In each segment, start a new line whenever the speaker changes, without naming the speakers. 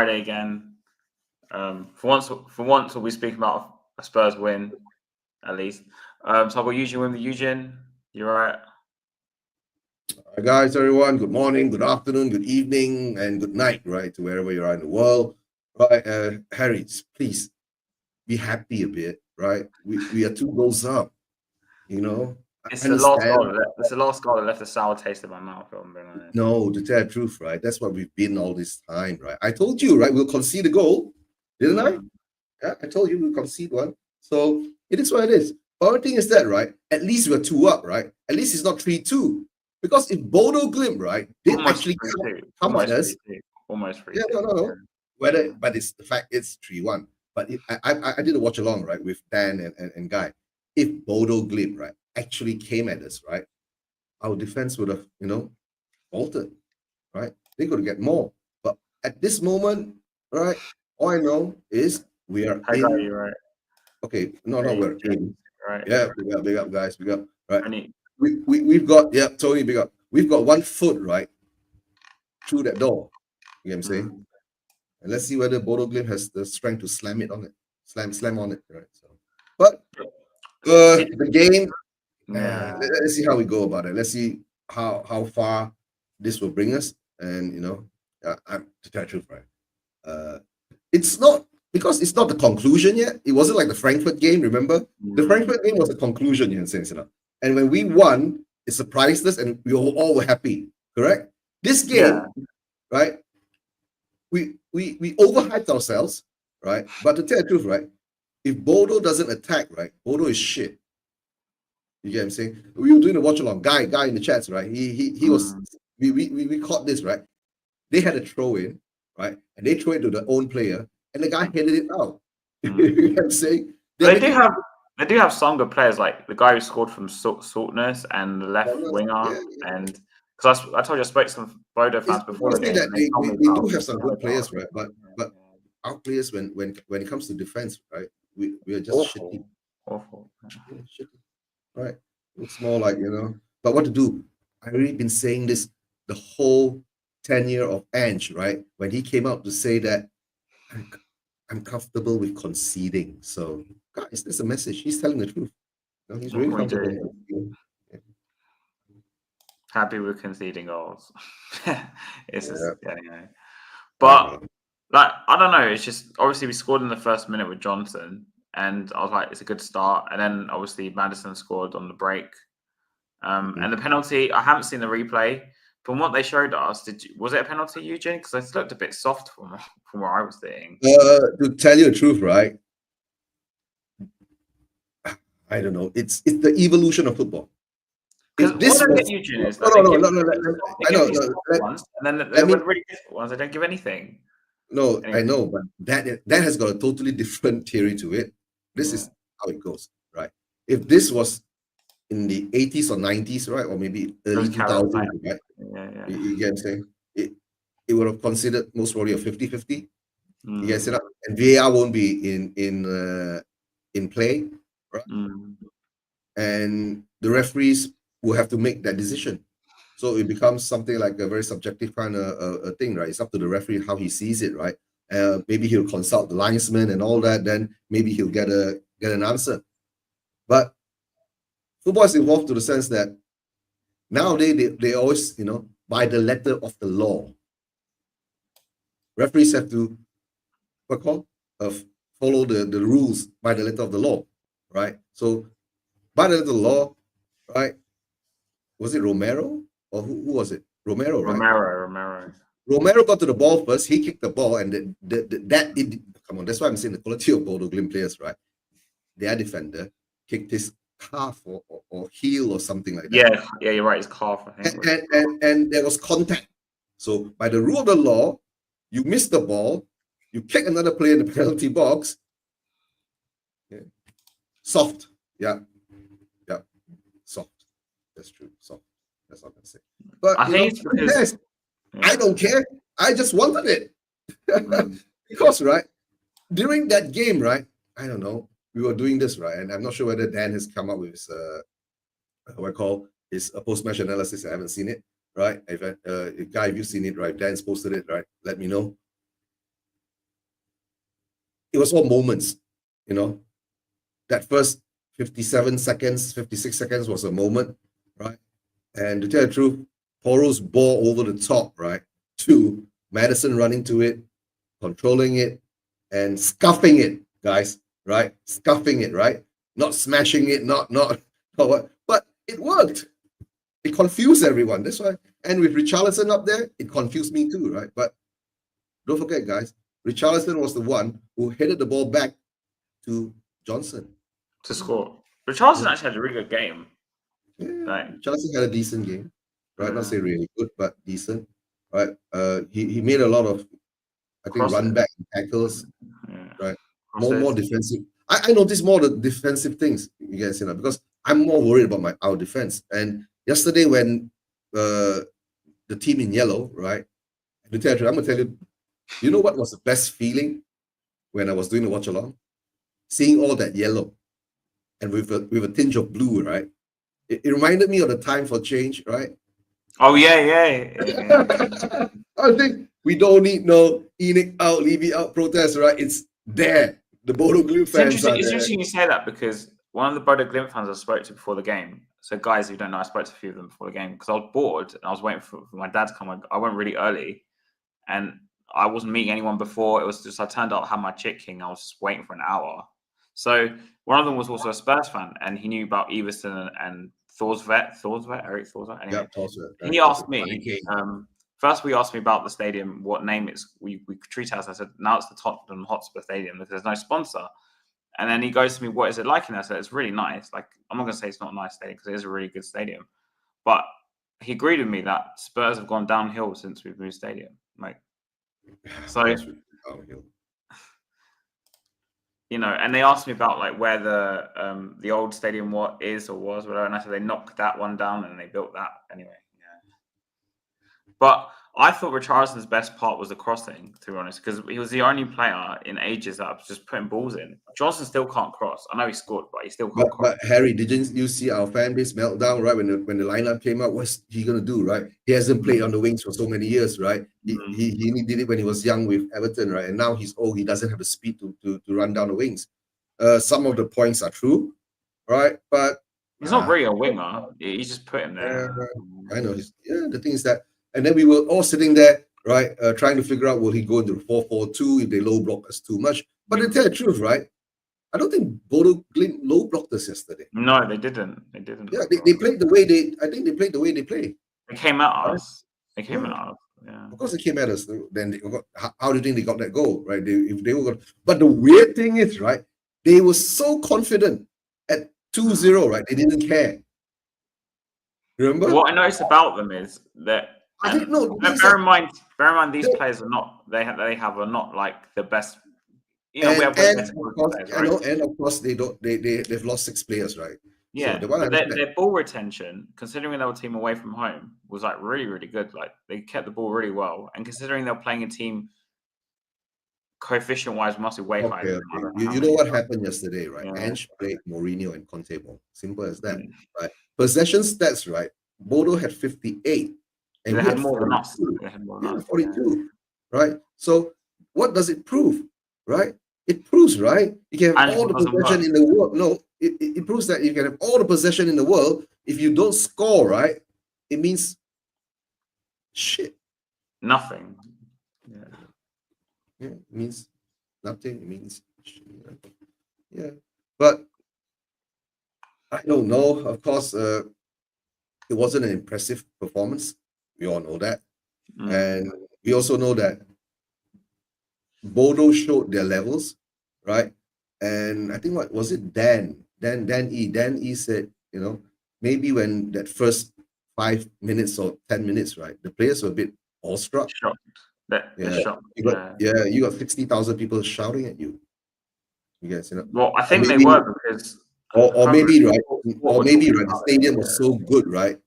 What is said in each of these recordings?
Friday again. For once, we'll be speaking about a Spurs win, at least. So I've got Eugene with me. Eugene, you all right?
Hi guys, everyone. Good morning, good afternoon, good evening, and good night, right, to wherever you are in the world. Right, Harry, please be happy a bit, right? We are 2 goals up, you know.
It's
I
the last
understand.
goal. It's the last goal that left a sour taste in my mouth. If I'm being honest.
No, to tell the truth, right? That's what we've been all this time, right? I told you, right? We'll concede a goal, didn't I? Yeah, I told you we'll concede one. So it is what it is. But one thing is that, right? At least we're 2 up, right? At least it's not 3-2. Because if Bodo Glimt, right, did
Almost
actually
3-2.
come at
Almost
us,
3-2. Almost 3-2.
yeah, no. But it's the fact it's 3-1. But I did a watch along, right, with Dan and Guy. If Bodo Glimt, right, actually came at us, right, our defense would have, altered, right? They could get more. But at this moment, right, all I know is we are
I got
in.
you right.
Okay, no,
Hey,
we're in.
right.
Yeah, big up, guys, big up. Right.
Any-
We've got, yeah, Tony, big up. We've got 1 foot, right, through that door. You know what I'm saying? And let's see whether Bodo Glimt has the strength to slam it on it. Slam on it, right? So, but the game,
Yeah.
let's see how we go about it. Let's see how far this will bring us. And I'm to tell the truth, right? It's not because it's not the conclusion yet. It wasn't like the Frankfurt game. Remember, the Frankfurt game was a conclusion. You know, and when we won, it surprised us, and we all were happy. Correct? This game, right? We overhyped ourselves, right? But to tell the truth, right? If Bodo doesn't attack, right, Bodo is shit. You get what I'm saying? We were doing a watch along. Guy in the chats, right? He was. We caught this, right? They had a throw in, right, and they throw it to their own player, and the guy headed it out. You know what I'm saying?
They do have some good players, like the guy who scored from Saltness and the left winger, and because I told you I spoke to some Bodo fans before the game.
That they do have some good players, right? But our players, when it comes to defense, right, we are just shitty.
Awful.
Yeah, shitty. Right? It's more like, but what to do? I've already been saying this the whole tenure of Ange, right? When he came out to say that I'm comfortable with conceding. So, guys, there's a message. He's telling the truth. He's really comfortable.
Happy with conceding goals. It's just, But like, I don't know. It's just obviously we scored in the first minute with Johnson, and I was like, it's a good start. And then obviously Madison scored on the break. And the penalty, I haven't seen the replay. From what they showed us, was it a penalty, Eugene? Because it looked a bit soft from where I was seeing.
To tell you the truth, right? I don't know. It's the evolution of football.
Because what I get, Eugene, is that they give these ones, and then the really difficult ones, they don't give anything.
No, anyway. I know, but that has got a totally different theory to it. This is how it goes, right? If this was in the 80s or 90s, right, or maybe early 2000s, right? You get what I'm saying? It would have considered most probably a 50-50. You guys, and VAR won't be in play, right? And the referees will have to make that decision. So it becomes something like a very subjective kind of a thing, right? It's up to the referee how he sees it, right? Maybe he'll consult the linesman and all that. Then maybe he'll get an answer. But football is evolved to the sense that nowadays they always, by the letter of the law. Referees have to follow the rules by the letter of the law, right? So by the letter of the law, right? Was it Romero or who was it? Romero, right? Romero got to the ball first. He kicked the ball, and come on. That's why I'm saying the quality of Bodo Glimt players, right? Their defender kicked his calf or heel or something like that.
Yeah, you're right. His calf, I think.
And there was contact. So by the rule of the law, you miss the ball, you kick another player in the penalty box. Yeah. Soft, yeah, soft. That's true, soft. That's what I'm gonna say. But I think I don't care. I just wanted it because during that game, right? I don't know. We were doing this, right? And I'm not sure whether Dan has come up with his what I call his post-match analysis. I haven't seen it, right? If Guy, if you've seen it, right? Dan's posted it, right? Let me know. it was all moments, you know. That first 57 seconds, 56 seconds was a moment, right? And to tell the truth, Poro's ball over the top, right, to Madison running to it, controlling it, and scuffing it, guys, right? Scuffing it, right? Not smashing it, not what, but it worked. It confused everyone. That's why. And with Richarlison up there, it confused me too, right? But don't forget, guys, Richarlison was the one who headed the ball back to Johnson
to score. Richarlison actually had a really good game.
Yeah, Richarlison had a decent game, right? Not say really good, but decent, right? He made a lot of, I think, run back tackles, right? More defensive. I noticed more the defensive things, you guys, because I'm more worried about our defense. And yesterday when the team in yellow, right? I'm gonna tell you, you know what was the best feeling when I was doing the watch along? Seeing all that yellow and with a tinge of blue, right? It reminded me of the time for change, right?
Oh yeah.
I think we don't need no Enoch out, Levy out protest, right? It's there. The Bodo Glimt fans
it's interesting you say that, because one of the Bodo Glimt fans I spoke to before the game. So guys who don't know, I spoke to a few of them before the game because I was bored and I was waiting for my dad to come. I went really early, and I wasn't meeting anyone before. It was just I turned up, had my chick king. I was just waiting for an hour. So one of them was also a Spurs fan, and he knew about Everson and Thorsvet, Eric Thorsvet. Anyway,
yeah,
he asked me. First, we asked me about the stadium, what name we treat it as. I said, now it's the Tottenham Hotspur Stadium because there's no sponsor. And then he goes to me, what is it like in there? I said, it's really nice. Like, I'm not going to say it's not a nice stadium because it is a really good stadium. But he agreed with me that Spurs have gone downhill since we've moved stadium. Like, so, you know, and they asked me about like where the old stadium was, whatever. And I said they knocked that one down and they built that anyway. But I thought Richarlison's best part was the crossing, to be honest, because he was the only player in ages that was just putting balls in. Johnson still can't cross. I know he scored, but he still can't cross.
But Harry, didn't you see our fan base meltdown, right? When the lineup came out, what's he gonna do, right? He hasn't played on the wings for so many years, right? He did it when he was young with Everton, right? And now he's old. He doesn't have the speed to run down the wings. Some of the points are true, right? But
he's not really a winger. He's just put him there.
I know. The thing is that. And then we were all sitting there, right, trying to figure out will he go into the 4-4-2 if they low block us too much. But to tell the truth, right, I don't think Bodo Glimt low blocked us yesterday.
No, they didn't.
Yeah, they played the way they. I think they played the way they play.
They came at us. They came at us. Yeah.
Of course, they came at us. Then how do you think they got that goal, right? But the weird thing is, right, they were so confident at 2-0, right? They didn't care. Remember?
What I noticed about them is that.
I didn't know.
Bear in mind, these players are not. Are not like the best. You know,
and of course, they've lost 6 players, right?
Yeah, so but their ball retention, considering they were a team away from home, was like really, really good. Like they kept the ball really well, and considering they're playing a team coefficient-wise must be way higher.
You know what happened yesterday, right? Ange played Mourinho and Conte ball. Simple as that, right? Possession stats, right? Bodo had 58. And
they had more than us.
42, right? So what does it prove, right? It proves, right? You can have all the possession in the world. No, it proves that you can have all the possession in the world. If you don't score, right, it means shit.
Nothing.
Yeah, it means nothing. It means shit. Yeah. But I don't know. Of course, it wasn't an impressive performance. We all know that. And we also know that Bodo showed their levels, right? And I think what was it? Dan E said, maybe when that first 5 minutes or 10 minutes, right, the players were a bit awestruck.
Shocked.
You got 60,000 people shouting at you. You guys,
Well, I think they were because,
or maybe the stadium was so good, right?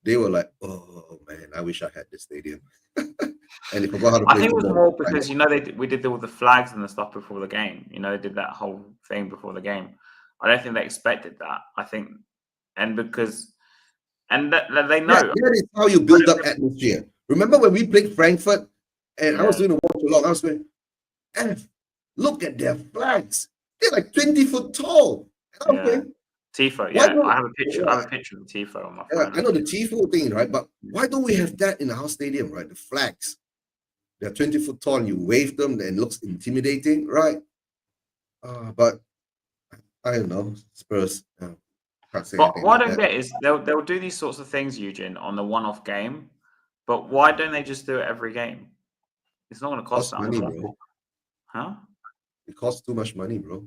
They were like, oh man, I wish I had this stadium. And they forgot how to play.
I think it was more because we did all the flags and the stuff before the game. They did that whole thing before the game. I don't think they expected that. I think, and that they know
that is how you build up atmosphere. Remember when we played Frankfurt, and I was doing a watch along. I was going, Look at their flags. They're like 20 foot tall.
Yeah. Tifo,
Why
yeah.
don't,
I have a picture. I have a picture of the Tifo on my phone.
I know the Tifo thing, right? But why don't we have that in our stadium, right? The flags. They're 20 foot tall and you wave them and it looks intimidating, right? But I don't know. Spurs can't say
But
anything
what I
about
don't
that.
get is they'll do these sorts of things, Eugene, on the one-off game. But why don't they just do it every game? It's not going to cost
Costs
that
money,
much.
bro.
Huh?
It costs too much money, bro.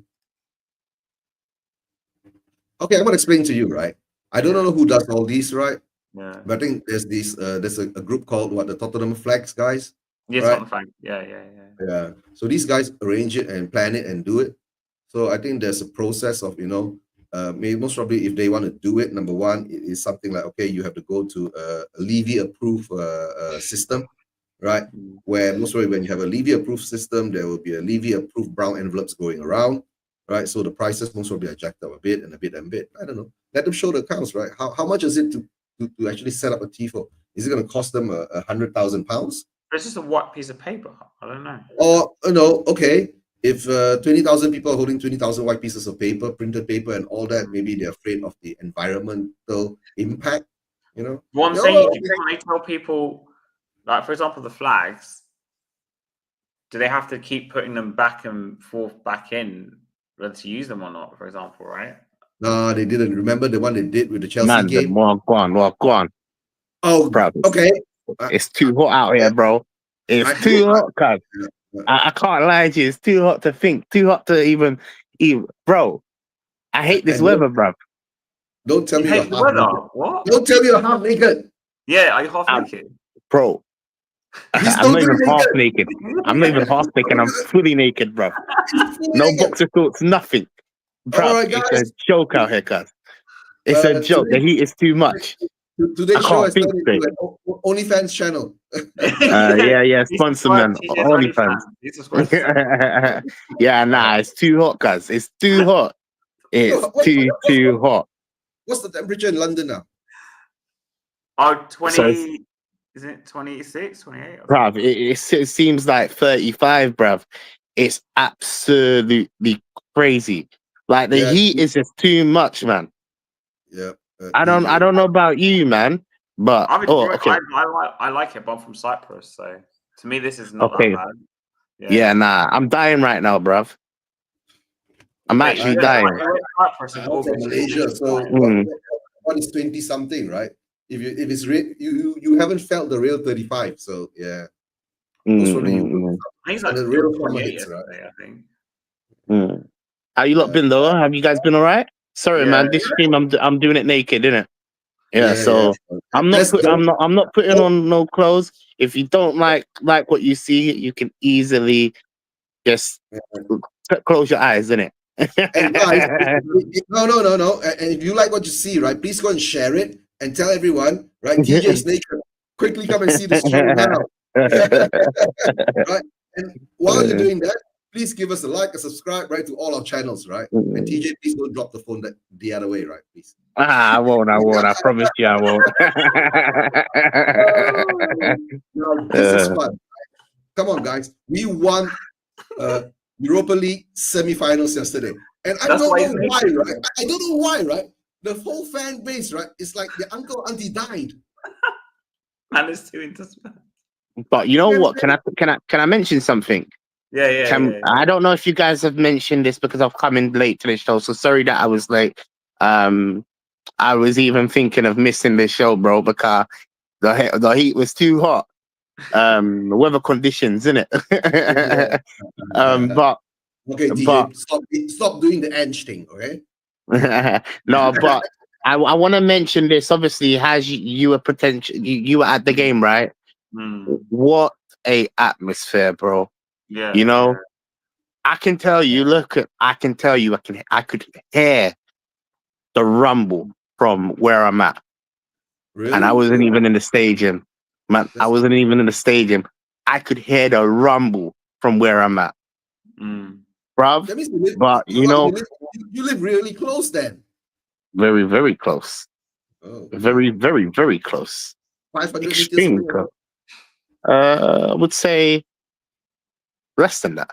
Okay, I'm gonna explain to you, right? I don't know who does all these, right?
Yeah.
But I think there's a group called what, the Tottenham Flags guys,
Yes,
right?
on the fact. Yeah.
Yeah. So these guys arrange it and plan it and do it. So I think there's a process of, maybe most probably if they want to do it, number one, it is something like, okay, you have to go to a Levy approved system, right?
Mm.
Where most probably when you have a Levy approved system, there will be a Levy approved brown envelopes going around, right? So the prices most probably are jacked up a bit and a bit and a bit. I don't know. Let them show the accounts, right? How much is it to actually set up a TIFO? Is it going to cost them £100,000?
It's just a white piece of paper. I don't know.
Or okay, if 20,000 people are holding 20,000 white pieces of paper, printed paper, and all that, maybe they're afraid of the environmental impact.
What I'm saying, can they tell people, like for example, the flags? Do they have to keep putting them back and forth back in whether to use them or not? For example, right?
No, they didn't. Remember the one they did with the Chelsea
Man,
game?
go on.
Oh,
bro.
Okay.
It's too hot out here, bro. It's too hot, cuz. I can't lie to you. It's too hot to think. Too hot to even. Bro, I hate this weather, bro.
Don't tell me you're
hate the
half
weather.
naked.
What?
Don't tell me you're half naked.
Yeah, are you half naked?
Bro,
He's
I'm not
totally
even half naked. I'm not even half naked. I'm fully naked, bro. No boxer shorts, nothing. Bro,
All right,
it's
guys.
a joke out here, cuz. It's a joke. The heat is too much.
Today's show
can't
is
think
turned into an OnlyFans channel.
Yeah, sponsor man. OnlyFans. Yeah, nah, it's too hot, guys. It's too hot. It's too hot.
What's the temperature in London now?
Oh, 20,
So
is it 26, 28?
Bruv, it seems like 35, bruv. It's absolutely crazy. Like the heat is just too much, man.
Yeah.
I don't know about you, man. But okay.
I like it, but I'm from Cyprus, so to me this is not
Okay.
that bad.
Yeah, nah. I'm dying right now, bruv. I'm actually dying.
Cyprus is from Malaysia, so what is 20 something, right? If it's you haven't felt the real 35, so yeah. Most probably
He's like
the real summer hits, right?
I think.
How you lot been though? Have you guys been all right? Sorry, man. This stream I'm doing it naked, innit? Yeah, so I'm not putting on no clothes. If you don't like what you see, you can easily just close your eyes, innit?
And guys, no. And if you like what you see, right, please go and share it and tell everyone, right? TJ's naked. Quickly come and see the show now. Right? And while you're doing that, please give us a like, a subscribe, right, to all our channels, right? And TJ, please don't drop the phone the other way, right? Please.
I won't. I promise you I won't.
No, this is fun. Come on, guys. We won Europa League semi-finals yesterday. And I don't know why, right? I don't know why, right? The whole fan base, right? It's like the uncle, auntie died.
Man is too into sport.
But you know what? Can I mention something?
Yeah.
I don't know if you guys have mentioned this because I've come in late to the show. So sorry that I was late. I was even thinking of missing this show, bro, because the heat was too hot. The weather conditions, innit? But
okay, DJ, stop doing the edge thing, okay?
No, but I want to mention this. Obviously, you were you were at the game, right? What a atmosphere, bro.
Yeah.
You know, I can tell you. I could hear the rumble from where I'm at.
Really?
And I wasn't even in the stadium, man. I wasn't even in the stadium. I could hear the rumble from where I'm at, bruv. But you know,
you live really close then.
Very, very close.
Oh.
Very, very, very close.
500
Extremely
meters.
close. I would say less than that.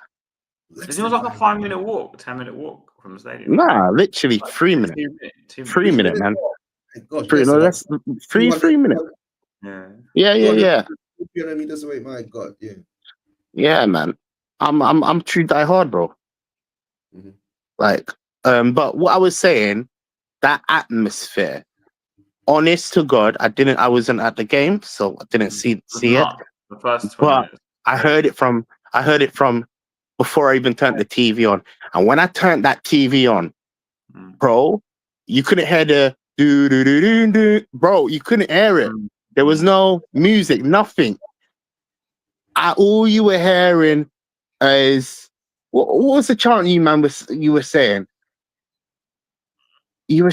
It was like a 5-minute walk, 10-minute walk from the stadium.
Nah, literally
Like
3 minutes.
2
3 minutes, man.
Gosh,
3
that's
no, that's 3 minutes.
Yeah.
Yeah.
200 meters away. My God, yeah.
Yeah, man. I'm true die hard, bro.
Mm-hmm.
Like, but what I was saying, that atmosphere. Honest to God, I wasn't at the game, so I didn't see it.
The first 20
but
minutes.
I heard it from before I even turned the TV on. And when I turned that TV on, bro, you couldn't hear the do do do do do. Bro, you couldn't hear it. There was no music, nothing. All you were hearing is what was the chant you were saying? You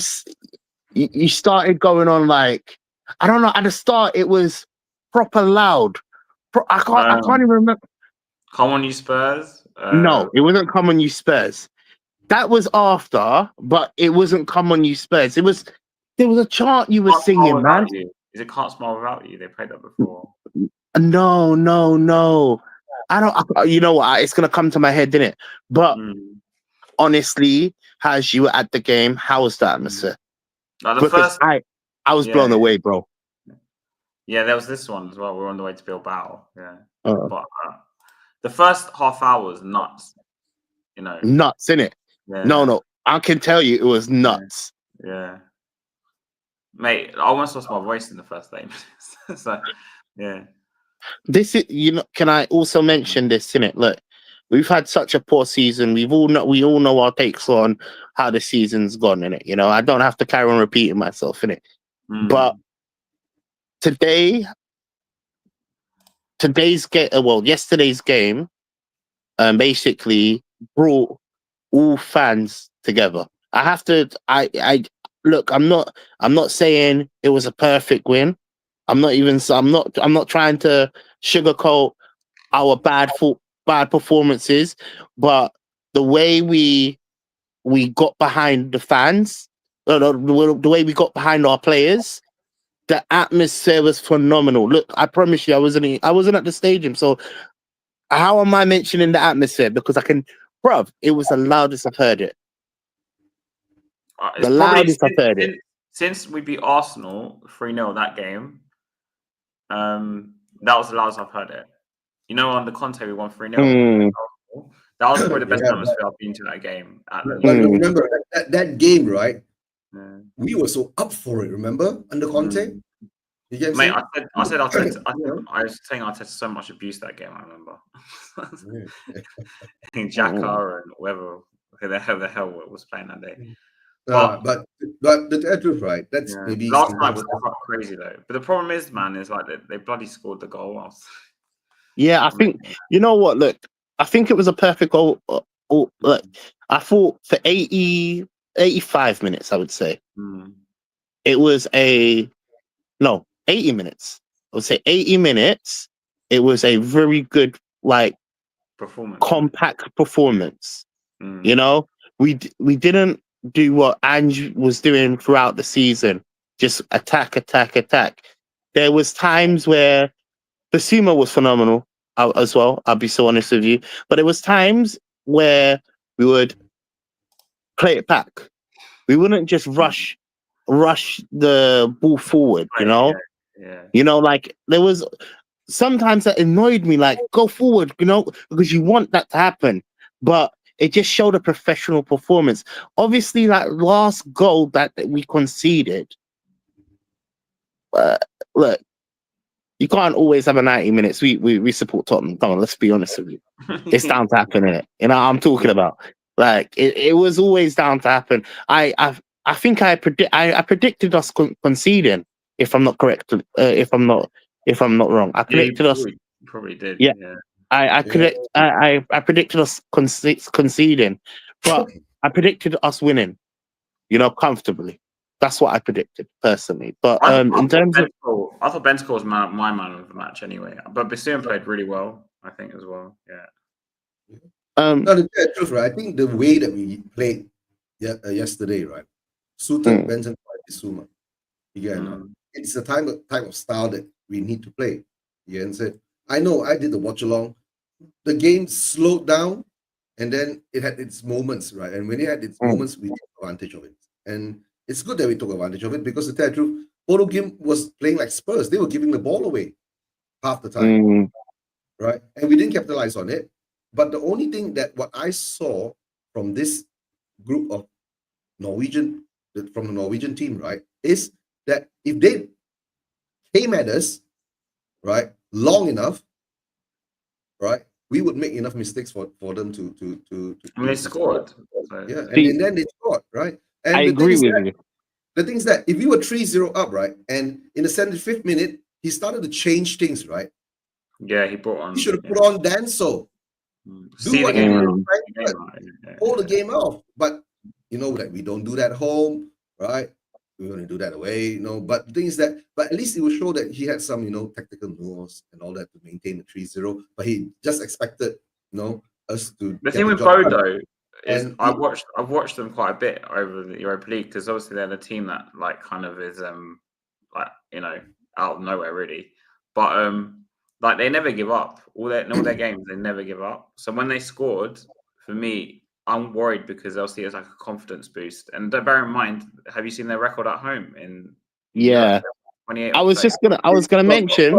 started going on like, I don't know. At the start, it was proper loud. I can't even remember.
Come on, you Spurs.
No, it wasn't "Come on, you Spurs." That was after, but it wasn't "Come on, you Spurs." There was a chant you were singing, man.
Is it "Can't Smile Without You"? They played that before.
No. I don't. You know what? It's gonna come to my head, didn't it? But honestly, as you were at the game, how was the atmosphere? Because I was blown away, bro.
Yeah, there was this one as well. We're on the way to Bilbao. Yeah, but the first half hour was nuts. You know,
nuts, innit?
Yeah.
No, I can tell you, it was nuts.
Yeah, mate, I almost lost my voice in the first 8 minutes. So, yeah.
This is, can I also mention this, innit? Look, we've had such a poor season. We all know our takes on how the season's gone, innit? I don't have to carry on repeating myself, innit? But yesterday's game, basically brought all fans together. I have to. I look. I'm not saying it was a perfect win. I'm not trying to sugarcoat our bad performances, but the way we got behind the fans, the way we got behind our players, the atmosphere was phenomenal. Look, I promise you, I wasn't at the stadium, so how am I mentioning the atmosphere? Because it was the loudest I've heard it. The loudest I've heard it.
Since we beat Arsenal 3-0 that game, that was the loudest I've heard it. Under Conte, we won 3-0. That was probably the best atmosphere I've been to that game.
But remember, that game, right? We were so up for it, remember? Under Conte?
Mate, I said I was saying Arteta so much abuse that game, I remember. Xhaka and whoever the hell was playing that day.
But the truth, right? That's maybe
last night was crazy though. But the problem is, man, is like they bloody scored the goal.
Yeah, I think you know what. Look, I think it was a perfect goal. Look, I thought for 85 minutes, I would say it was 80 minutes. I would say 80 minutes. It was a very good, compact performance. We didn't do what Ange was doing throughout the season, just attack. There was times where Basuma was phenomenal as well. I'll be so honest with you, but there was times where we would play it back. We wouldn't just rush the ball forward. There was sometimes that annoyed me. Like, go forward, because you want that to happen, but it just showed a professional performance. Obviously, that last goal that we conceded. Look, you can't always have a 90 minutes. We support Tottenham. Come on, let's be honest with you. It's down to happen, innit? I'm talking about. Like, it was always down to happen. I think I predicted us conceding. If I'm not correct, if I'm not wrong, I predicted us.
Probably did.
Yeah. I predicted us conceding, but I predicted us winning, comfortably. That's what I predicted personally. But in terms of,
I thought Bentancur was my man of the match anyway. But Basuma played really well, I think, as well. Yeah.
The truth, right? I think the way that we played yesterday, right, suited Bentancur and Basuma. Again, it's the type of style that we need to play. I know I did the watch along. The game slowed down, and then it had its moments, right? And when it had its moments, we took advantage of it. And it's good that we took advantage of it because to tell the truth, Bodo Glimt was playing like Spurs. They were giving the ball away half the time, right? And we didn't capitalize on it. But the only thing that what I saw from this group of from the Norwegian team, right, is that if they came at us, right, long enough, right, we would make enough mistakes for them to
and they scored. So.
Yeah, and then they scored, right? And
I agree with you.
The thing is that if we were 3-0 up, right, and in the 75th minute, he started to change things, right?
Yeah, he brought on.
He should have put on Danso.
See the game.
Hold the game off. But you know that we don't do that at home, right? We only do that away, you know. But the thing is that, but at least it will show that he had some, you know, tactical nuance and all that to maintain the 3-0. But he just expected, you know, us to.
The thing with Bodo is I've watched them quite a bit over the Europa League because obviously they're the team that like kind of is like, you know, out of nowhere really. But like they never give up. All their games, they never give up. So when they scored, for me, I'm worried because obviously it's like a confidence boost. And bear in mind, have you seen their record at home in?
Yeah,
28.
I was gonna mention.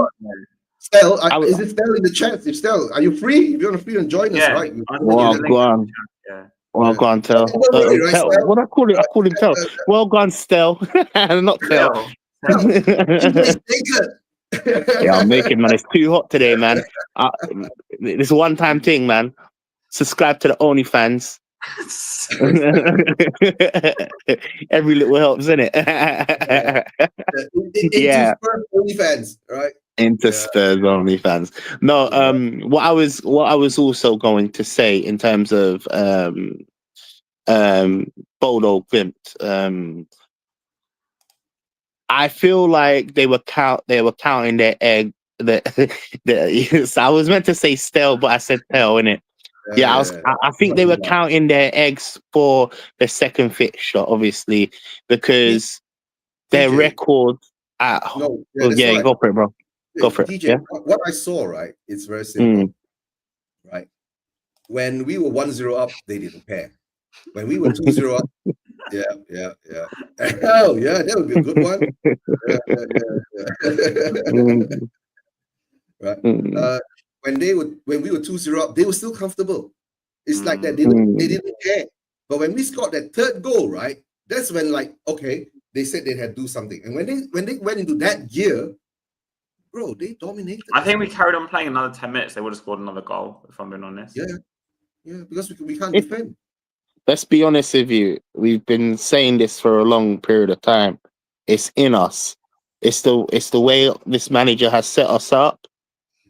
Stel, is it Stel in the chat? If Stel, are you free? If you want to free and join us, right?
Well, go on. Yeah. Well, go on, Tel. What I call it? I call him Tel. Well gone, Stel. Not Tel. Yeah, I'm making, man. It's too hot today, man. This one-time thing, man. Subscribe to the OnlyFans. Every little helps, isn't it?
Yeah. OnlyFans, right?
Into Spurs OnlyFans. No, what I was also going to say in terms of Bodo Glimt, I feel like they were counting their egg. So I was meant to say stale, but I said tail, innit? Yeah, I think they were counting their eggs for the second fixture, obviously, because their record at yeah, go for it, bro. Go for it.
DJ,
yeah?
What I saw, right? It's very simple, right? When we were 1-0 up, they didn't care. When we were 2-0 up, yeah. Oh, yeah, that would be a good one. Right. When we were 2-0 up, they were still comfortable. It's like that. They didn't care. But when we scored that third goal, right? That's when, like, okay, they said they had to do something. And when they went into that gear, bro, they dominated.
I think we carried on playing another 10 minutes. They would have scored another goal, if I'm being honest.
Yeah, because we can't defend.
Let's be honest with you. We've been saying this for a long period of time. It's in us. It's the way this manager has set us up,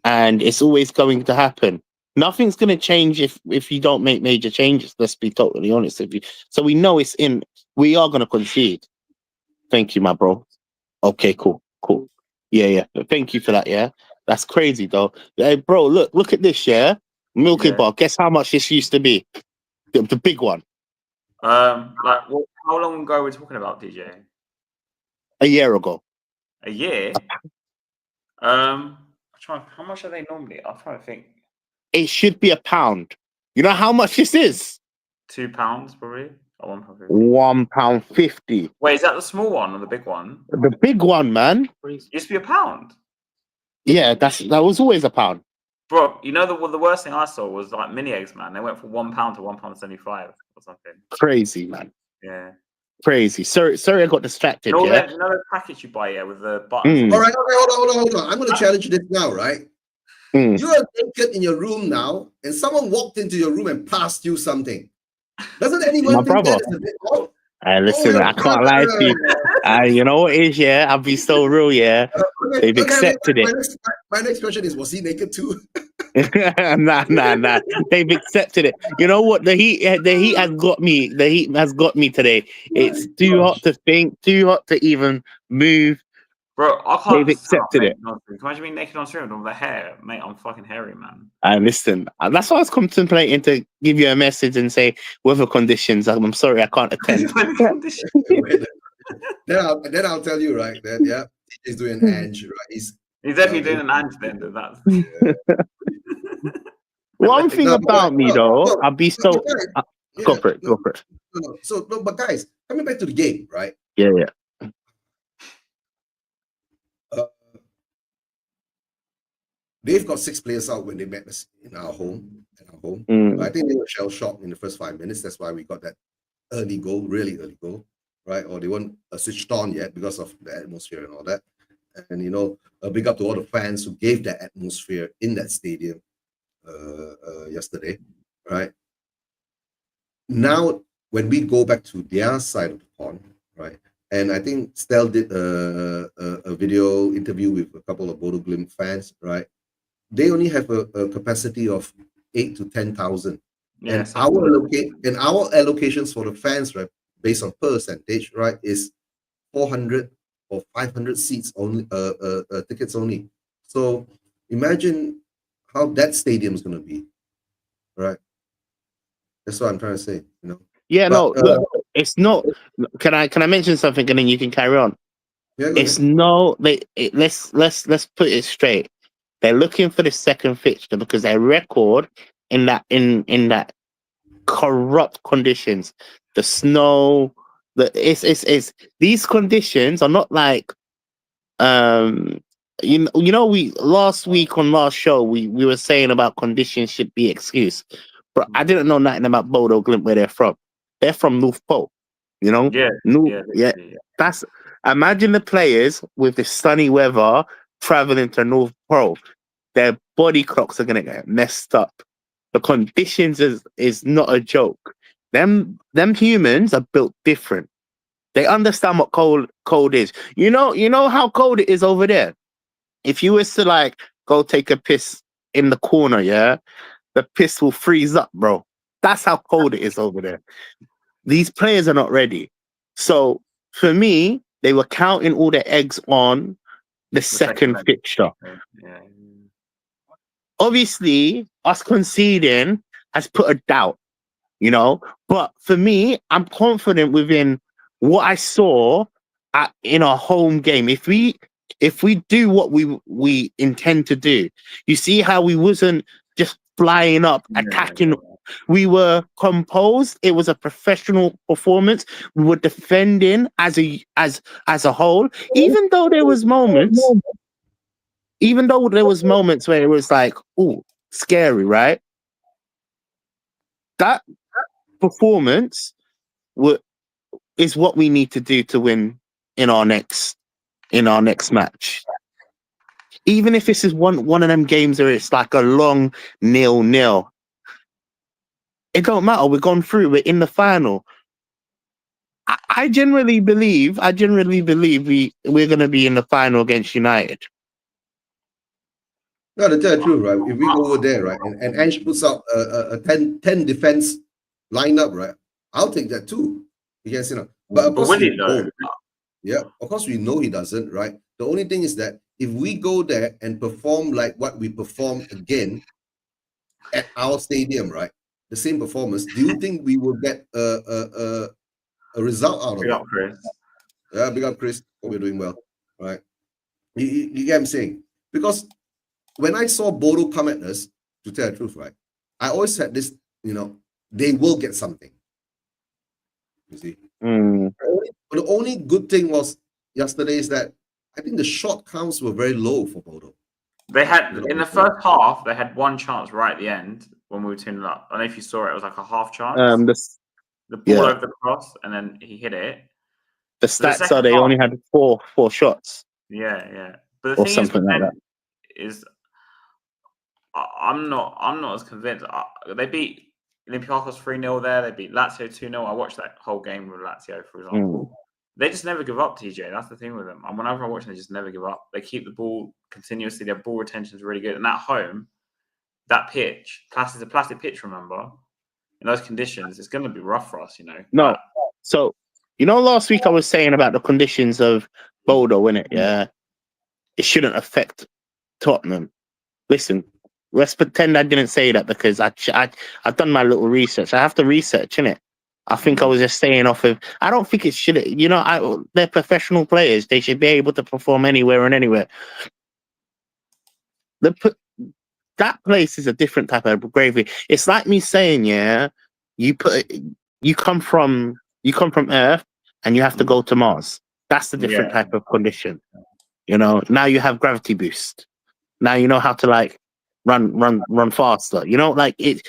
and it's always going to happen. Nothing's going to change if you don't make major changes. Let's be totally honest with you. So we know it's in. We are going to concede. Thank you, my bro. Okay, cool. Yeah. Thank you for that. Yeah, that's crazy though. Hey, bro, look at this. Yeah, Milky Bar. Guess how much this used to be? The big one.
How long ago are we talking about, DJ?
A year ago.
A year? How much are they normally? I'm trying to think.
It should be £1. You know how much this is?
£2 probably. Or
£1.50.
Wait, is that the small one or the big one?
The big one, man.
It used to be £1.
Yeah, that was always £1.
Bro, you know the worst thing I saw was like mini eggs, man. They went from £1 to £1.75 or something.
Crazy, man.
Yeah.
Crazy. Sorry, I got distracted.
You know the package you buy with the buttons.
All right, hold on. I'm going to challenge this now, right? You are naked in your room now, and someone walked into your room and passed you something. Doesn't anyone think that is a bit odd?
Listen, I can't lie to you. You know what it is, yeah? I'll be so real, yeah. They've accepted it.
My next question is, was he naked too?
Nah. They've accepted it. You know what? The heat has got me. The heat has got me today. It's too hot to think, too hot to even move.
Bro, I can't.
They've accepted it.
Can you imagine being naked on stream with all the hair? Mate, I'm fucking hairy, man.
Listen, that's why I was contemplating to give you a message and say weather conditions. I'm sorry, I can't attend.
then I'll tell you, right? That he's doing Ange, right?
He's definitely doing an Ange then. That's
One thing about me though, I'll be so. Go for it. Go for it.
But guys, coming back to the game, right?
Yeah.
They've got 6 players out when they met us in our home. I think they were shell shocked in the first 5 minutes. That's why we got that really early goal, right? Or they weren't switched on yet because of the atmosphere and all that. And a big up to all the fans who gave that atmosphere in that stadium yesterday, right? Now, when we go back to their side of the pond, right? And I think Stel did a video interview with a couple of Bodo Glimt fans, right? They only have a capacity of 8 to 10,000. And our allocations for the fans, right, based on percentage, right, is 400 or 500 seats only, tickets only. So imagine how that stadium is going to be, right? That's what I'm trying to say,
Yeah, look, it's not. Can I mention something and then you can carry on?
Yeah,
it's ahead. Let's put it straight. They're looking for the second fixture because their record in that corrupt conditions, the snow, it's these conditions are not like we last week on last show we were saying about conditions should be excuse, but I didn't know nothing about Bodo Glimt where they're from. They're from North Pole,
Yeah.
That's imagine the players with the sunny weather traveling to North Pole. Their body clocks are gonna get messed up. The conditions is not a joke. Them humans are built different. They understand what cold is. You know how cold it is over there. If you was to go take a piss in the corner, yeah, the piss will freeze up, bro. That's how cold it is over there. These players are not ready. So for me, they were counting all their eggs on the second fixture.
Yeah.
Obviously, us conceding has put a doubt, But for me, I'm confident within what I saw in our home game. If we do what we intend to do, you see how we wasn't just flying up, attacking. We were composed. It was a professional performance. We were defending as a whole, even though there was moments where it was like, oh, scary, right? That performance is what we need to do to win in our next match. Even if this is one of them games where it's like a long 0-0, it don't matter. We're gone through. We're in the final. I generally believe we're going to be in the final against United.
No, to tell the truth, right? If we go over there, right, and Ange puts out a 10 defense lineup, right, I'll take that too. Yes, but of course of course we know he doesn't, right? The only thing is that if we go there and perform like what we perform again at our stadium, right, the same performance, do you think we will get a result out of it?
Chris.
Yeah, big up, Chris. Hope you're doing well, right? You get what I'm saying? Because when I saw Bodo come at us, to tell the truth, right, I always had this, they will get something. You see? The only good thing was yesterday is that I think the shot counts were very low for Bodo.
They had, in the first half, they had one chance right at the end when we were tuning up. I don't know if you saw it. It was like a half chance. The ball over the cross, and then he hit it.
The stats are they only had four shots.
Yeah. But the thing is I'm not as convinced. They beat Olympiacos 3-0 there. They beat Lazio 2-0. I watched that whole game with Lazio, for example. They just never give up, TJ. That's the thing with them. And whenever I watch them, they just never give up. They keep the ball continuously. Their ball retention is really good. And at home, that pitch, it's a plastic pitch, remember? In those conditions, it's going to be rough for us,
No. So, last week I was saying about the conditions of Bodo, innit? Yeah. It shouldn't affect Tottenham. Listen, let's pretend I didn't say that because I've done my little research. I have to research, innit? I think I was just saying off of. I don't think it should. They're professional players. They should be able to perform anywhere and anywhere. that place is a different type of gravy. It's like me saying, yeah, you come from Earth and you have to go to Mars. That's the different type of condition. You know, now you have gravity boost. Now you know how to like run faster. You know, like it.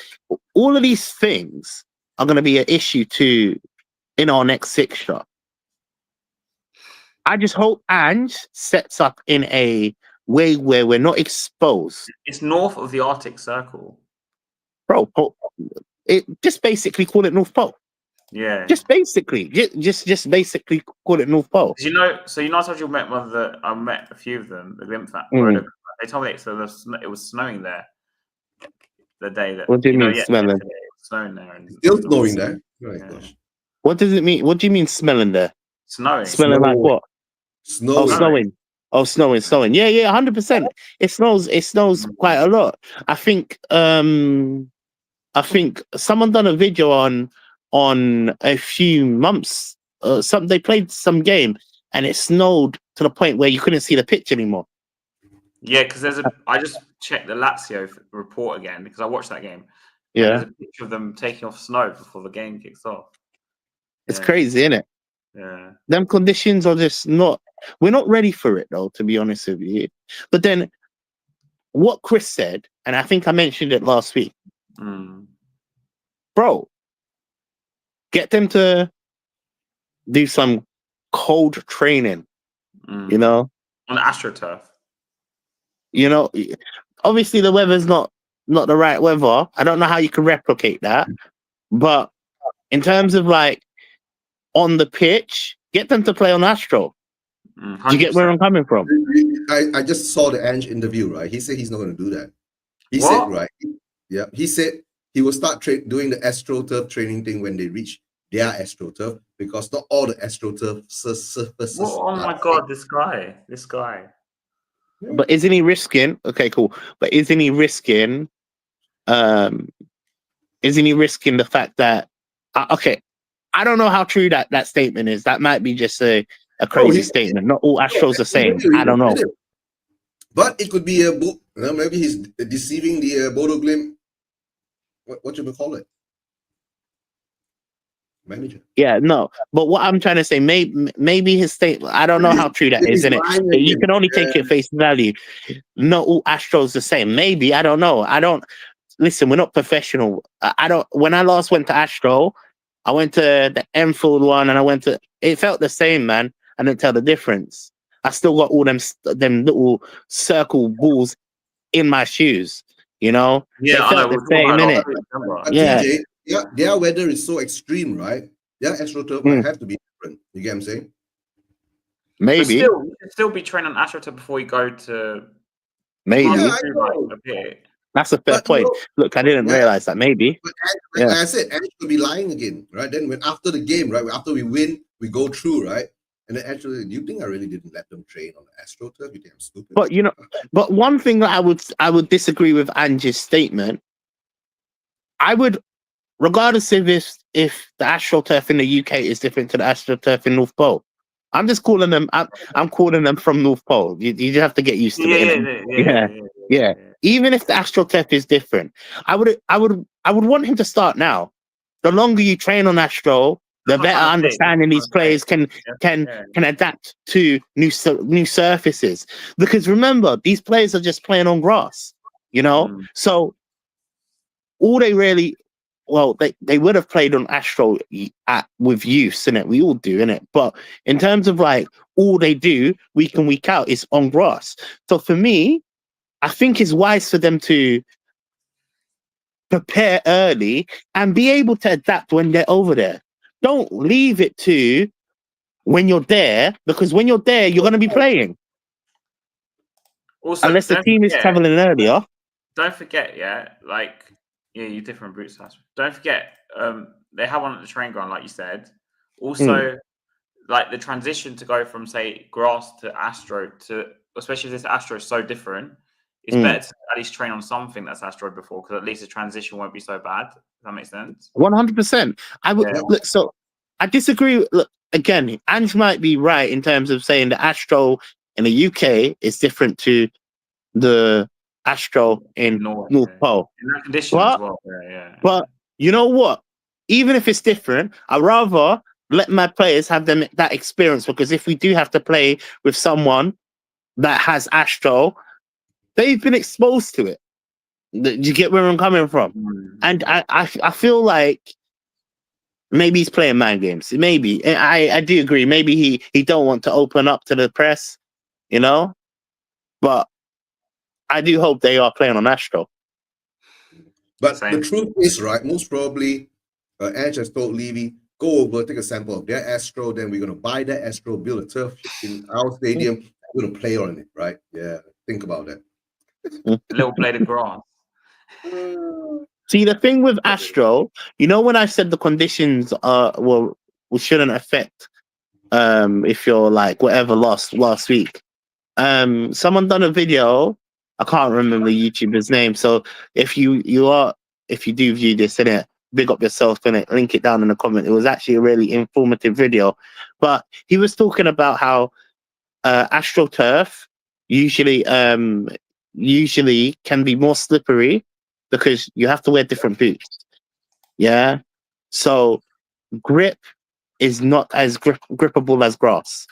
All of these things are going to be an issue in our next fixture. I just hope Ange sets up in a way where we're not exposed.
It's north of the Arctic Circle.
Bro, it just basically call it North Pole.
Yeah.
Just basically basically call it North Pole.
You know, so you know I told you I met a few of them, the glimpse that they told me it was snowing there the day that.
What do you mean smelling?
It was snowing there. And
Still snowing there. Right, gosh.
What does it mean? What do you mean smelling there?
Snowing.
Smelling like what?
Snowing.
Oh, snowing. Oh, snowing. Yeah, 100%. It snows quite a lot. I think someone done a video on a few months. They played some game and it snowed to the point where you couldn't see the pitch anymore.
Yeah, because I just checked the Lazio report again because I watched that game.
Yeah,
there's a picture of them taking off snow before the game kicks off.
It's crazy, isn't it?
Yeah,
them conditions are just not. We're not ready for it, though, to be honest with you. But then, what Chris said, and I think I mentioned it last week, bro, get them to do some cold training. You know,
on AstroTurf.
You know, obviously the weather's not the right weather. I don't know how you can replicate that, but in terms of like on the pitch, get them to play on Astro.
100%.
Do you get where I'm coming from?
I just saw the Ange interview, right? He said he's not going to do that. He said, right? Yeah, he said he will start doing the AstroTurf training thing when they reach their AstroTurf because not all the AstroTurf surfaces.
Oh my God, this guy.
But isn't he risking? Okay, cool. But isn't he risking? Isn't he risking the fact that? Okay, I don't know how true that statement is. That might be just a crazy statement. Not all Astros are the same. I don't know.
But it could be a book. Maybe he's deceiving the Bodo Glimt. What you would call it? Manager.
Yeah, no. But what I'm trying to say, maybe his statement. I don't know how true that is, isn't it? You can only take it face value. Not all Astros the same. Maybe, I don't know. I don't listen. We're not professional. I don't. When I last went to Astro, I went to the Enfield one, and it felt the same, man. I didn't tell the difference. I still got all them little circle balls in my shoes. You know,
yeah,
it felt the same, innit?
Yeah. Yeah, their weather is so extreme, right? Their AstroTurf might have to be different. You get what I'm saying?
Maybe.
You can still be training on AstroTurf before you go to.
Maybe.
Yeah,
that's a fair point. Look, I didn't realize that. Maybe.
Like I said, Ange could be lying again, right? Then after the game, right? After we win, we go through, right? And then actually, do you think I really didn't let them train on the AstroTurf? You think I'm stupid?
But you know, one thing that I would disagree with Ange's statement. I would, regardless of if the AstroTurf in the UK is different to the AstroTurf in North Pole. I'm just calling them. I'm calling them from North Pole. You just have to get used to it. Yeah. Even if the AstroTurf is different, I would want him to start now. The longer you train on Astro, the better understanding these players can adapt to new surfaces. Because remember, these players are just playing on grass. You know, so all they really. Well, they would have played on Astro with use, innit? We all do, innit? But in terms of like all they do week in, week out is on grass. So for me, I think it's wise for them to prepare early and be able to adapt when they're over there. Don't leave it to when you're there, because when you're there, you're going to be playing.
Also,
unless the team is traveling earlier.
Don't forget, you different routes. Don't forget, they have one at the train ground, like you said. Also, like the transition to go from say grass to Astro especially if this Astro is so different, it's better to at least train on something that's Astro before, because at least the transition won't be so bad. Does that make sense?
100%. I would look. So I disagree. Look, again, Ange might be right in terms of saying the Astro in the UK is different to the Astro in
North
Pole.
in that condition as well.
But you know what? Even if it's different, I'd rather let my players have that experience, because if we do have to play with someone that has Astro, they've been exposed to it. Do you get where I'm coming from? And I feel like maybe he's playing mind games. Maybe. I do agree. Maybe he don't want to open up to the press, you know? But I do hope they are playing on Astro.
But the truth is, right, most probably Edge has told Levy, go over, take a sample of their Astro, then we're going to buy that Astro, build a turf in our stadium, we're going to play on it, right? Yeah, think about that.
A little blade of grass.
See, the thing with Astro, you know, when I said the conditions shouldn't affect if you're like whatever lost last week. Someone done a video, I can't remember the YouTuber's name. So if you do view this in it, big up yourself in it, link it down in the comment. It was actually a really informative video. But he was talking about how AstroTurf usually can be more slippery because you have to wear different boots. Yeah. So grip is not as grippable as grass.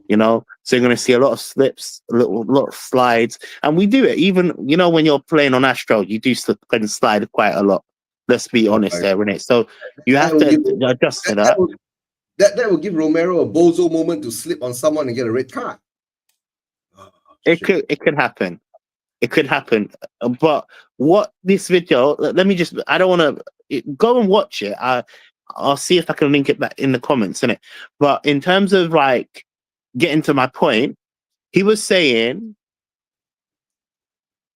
You know, so you're going to see a lot of slips, a lot of slides, and we do it. Even, you know, when you're playing on Astro, you do slip and slide quite a lot. Let's be honest there, Renee. So you have to adjust to that.
That will give Romero a bozo moment to slip on someone and get a red card.
It could happen. It could happen. But what this video? Let me just. I don't want to go and watch it. I'll see if I can link it back in the comments, innit? But in terms of like getting to my point, he was saying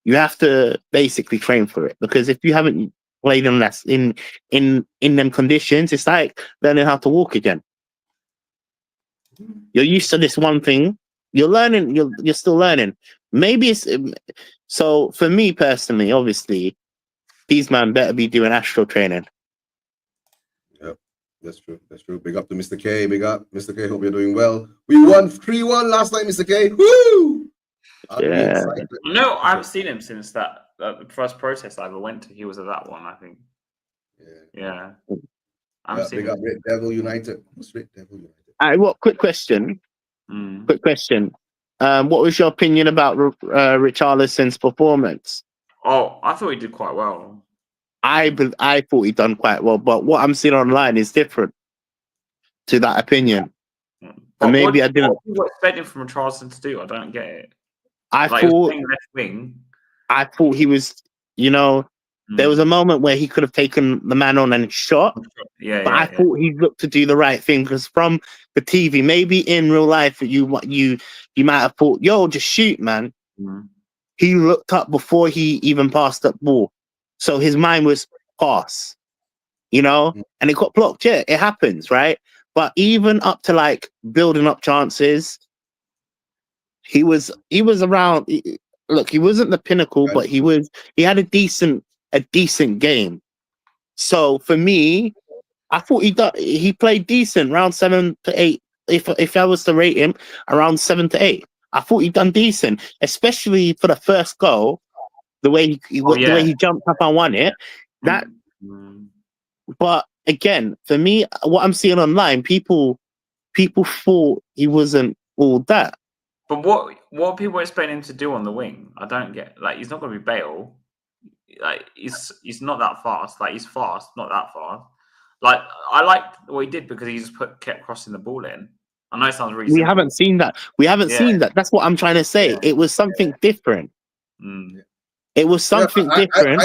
you have to basically train for it, because if you haven't played in them conditions, it's like learning how to walk again. You're used to this one thing, you're learning, you're still learning. Maybe it's so for me personally, obviously, these man better be doing Astro training.
That's true. That's true. Big up to Mr. K. Big up, Mr. K. Hope you're doing well. We won 3-1 last night, Mr. K. Woo!
Yeah.
No, I've seen him since that the first protest I ever went to. He was at that one, I think. Yeah.
Big up Red Devil United. What's Red Devil United?
All right. What? Quick question. Quick question. What was your opinion about Richarlison's performance?
Oh, I thought he did quite well.
I thought he done quite well, but what I'm seeing online is different to that opinion. And maybe I didn't.
What were you expecting from Richarlison to do? I don't get it.
I thought
left wing.
I thought he was, you know, there was a moment where he could have taken the man on and shot. But I thought he looked to do the right thing, because from the TV, maybe in real life you might have thought, yo, just shoot, man. He looked up before he even passed that ball. So his mind was pass, you know, and it got blocked. Yeah, it happens, right? But even up to like building up chances, he was around. Look, he wasn't the pinnacle, but he had a decent game. So for me, I thought he played decent, around 7 to 8. If I was to rate him, around 7 to 8. I thought he'd done decent, especially for the first goal. The way he jumped up and won it, but again, for me, what I'm seeing online, people thought he wasn't all that.
But what are people expecting him to do on the wing? I don't get. Like, he's not going to be Bale. Like, he's not that fast. Like, he's fast, not that fast. Like, I liked what he did because he just kept crossing the ball in. I know it sounds really.
We haven't seen that. Seen that. That's what I'm trying to say. Yeah. It was something different. It was something different.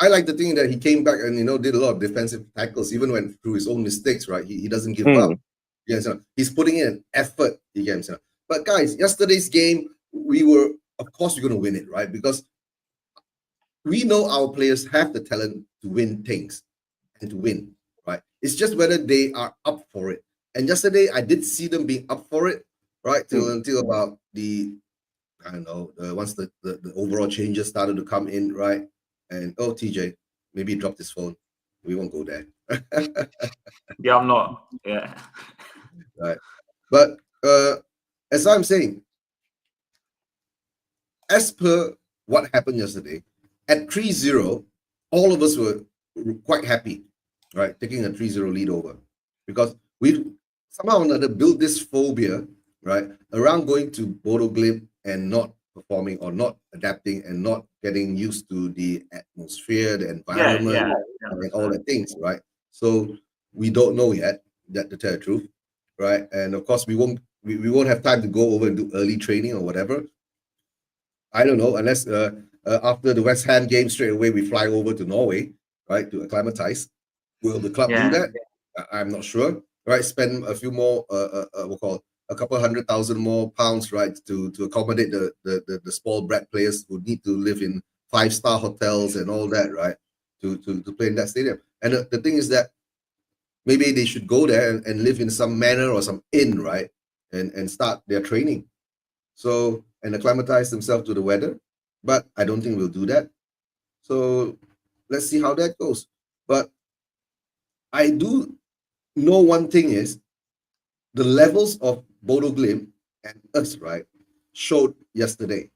I like the thing that he came back and, you know, did a lot of defensive tackles, even when through his own mistakes, right? He doesn't give up. Yeah, so he's putting in an effort. But guys, yesterday's game, of course we're going to win it, right? Because we know our players have the talent to win things and to win, right? It's just whether they are up for it. And yesterday, I did see them being up for it, right? Until about once the overall changes started to come in, right? And TJ, maybe he dropped his phone. We won't go there.
Yeah, I'm not. Yeah.
Right. But as I'm saying, as per what happened yesterday, at 3-0, all of us were quite happy, right? Taking a 3-0 lead over, because we somehow or another built this phobia, right, around going to Bodo Glimt and not performing or not adapting and not getting used to the atmosphere, the environment, and all the things, right? So we don't know yet, that to tell the truth, right? And of course, we won't have time to go over and do early training or whatever. I don't know, unless after the West Ham game straight away we fly over to Norway, right, to acclimatize. Will the club do that? I'm not sure. Right, spend a few more, we'll call it a couple £100,000 more pounds, right, to accommodate the spoiled brat players who need to live in 5-star hotels and all that, right, to play in that stadium. And the thing is that maybe they should go there and live in some manor or some inn, right, and start their training. So, and acclimatize themselves to the weather. But I don't think we'll do that. So let's see how that goes. But I do know one thing is the levels of Bodo Glimt and us, right, showed yesterday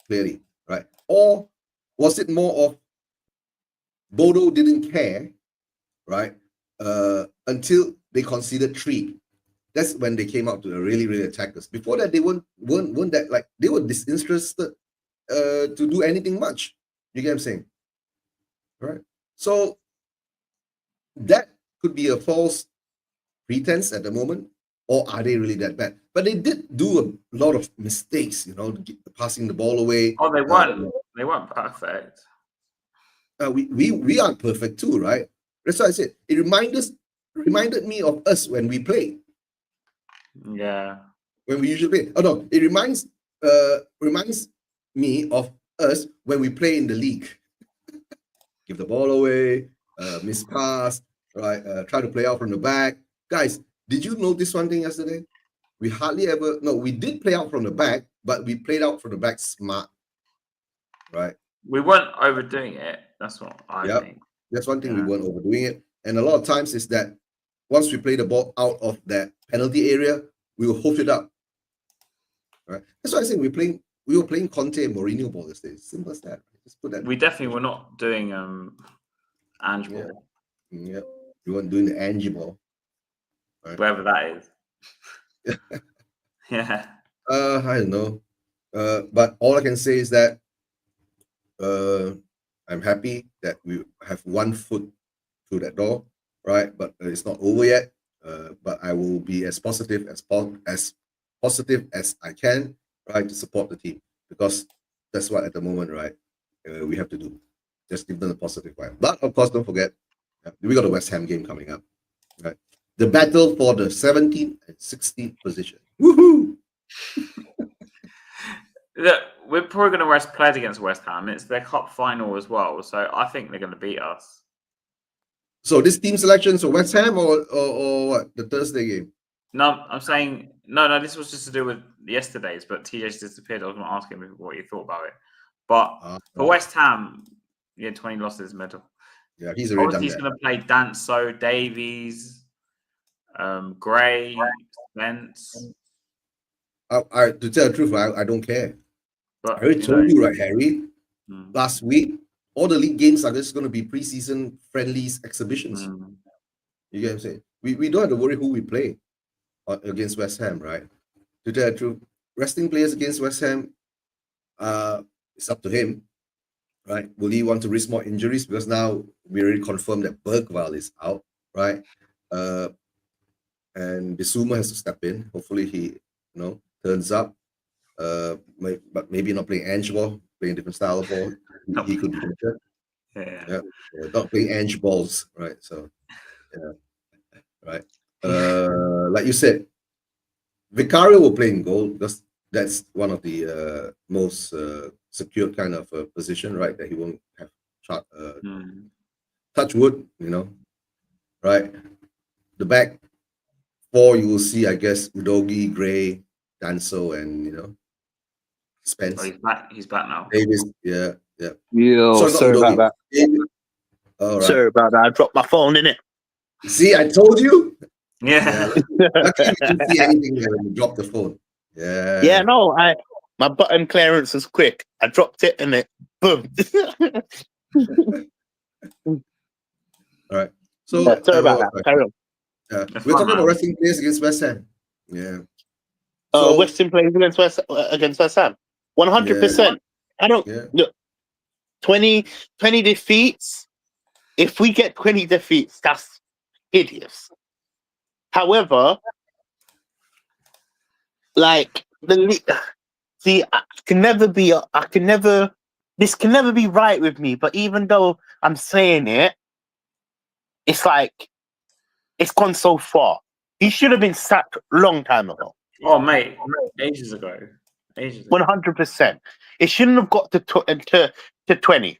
clearly, right? Or was it more of Bodo didn't care, right, until they conceded 3? That's when they came out to really, really attack us. Before that, they weren't that, like, they were disinterested to do anything much. You get what I'm saying? Right? So that could be a false pretense at the moment, or are they really that bad? But they did do a lot of mistakes, passing the ball away.
Oh, they weren't perfect.
We aren't perfect too, right? That's why I said it reminded me of us when we played.
Yeah.
When we usually play. Oh no, it reminds me of us when we play in the league. Give the ball away, miss pass, right? Try to play out from the back. Guys, did you notice one thing yesterday? We hardly ever. No, we did play out from the back, but we played out from the back smart, right?
We weren't overdoing it. That's what I think.
That's one thing, we weren't overdoing it. And a lot of times is that once we play the ball out of that penalty area, we will hoof it up. Right? That's why I say we were playing Conte and Mourinho ball this day. Simple as that. Just put that.
We definitely were not doing Ange ball.
Yeah. We weren't doing the Angie ball.
Right? Wherever that is. Yeah.
I don't know. But all I can say is that I'm happy that we have one foot through that door, right? But it's not over yet. But I will be as positive as I can, right, to support the team, because that's what at the moment, right, we have to do. Just give them a positive vibe. But of course, don't forget, we got a West Ham game coming up, right? The battle for the 17th and 16th position. Woohoo!
Look, we're probably going to rest players against West Ham. It's their cup final as well, so I think they're going to beat us.
So this team selection, so West Ham or what? The Thursday game?
No, I'm saying no. This was just to do with yesterday's, but TJ's disappeared. I was going to ask him what you thought about it. But for West Ham, 20 losses medal.
Yeah, he's already done that.
He's going to play Danso, Davies, Gray, Spence.
To tell the truth, I don't care.
But,
I already told you, right, Harry? Last week, all the league games are just going to be preseason friendlies, exhibitions. You get what I'm saying? We don't have to worry who we play against West Ham, right? To tell the truth, resting players against West Ham, it's up to him, right? Will he want to risk more injuries? Because now we already confirmed that Bergwall is out, right? And Bissouma has to step in. Hopefully he, turns up. But maybe not playing Ange ball, playing different style of ball. He could be better. Yeah. Not playing Ange balls, right? So, right. Like you said, Vicario will play in goal because that's one of the most secure kind of position, right? That he won't have shot. Touch wood, right? The back four, you will see, I guess, Udogi, Gray, Danso, and Spence.
Oh, he's back now.
Davis, yeah.
Yo, sorry about that.
All right.
Sorry about that. I dropped my phone in it.
See, I told you.
Yeah.
Luckily we didn't see anything when you dropped the phone. Yeah.
Yeah, no, My button clearance was quick. I dropped it and it boom.
All right. So
Sorry about that. Carry on.
We're talking about wrestling players against West Ham. Yeah.
West Ham plays against West Ham. 100%. I don't look 20 defeats. If we get 20 defeats, that's hideous. However, like see, this can never be right with me. But even though I'm saying it, it's like it's gone so far. He should have been sacked long time ago.
Oh, mate, ages ago.
100%. It shouldn't have got to 20.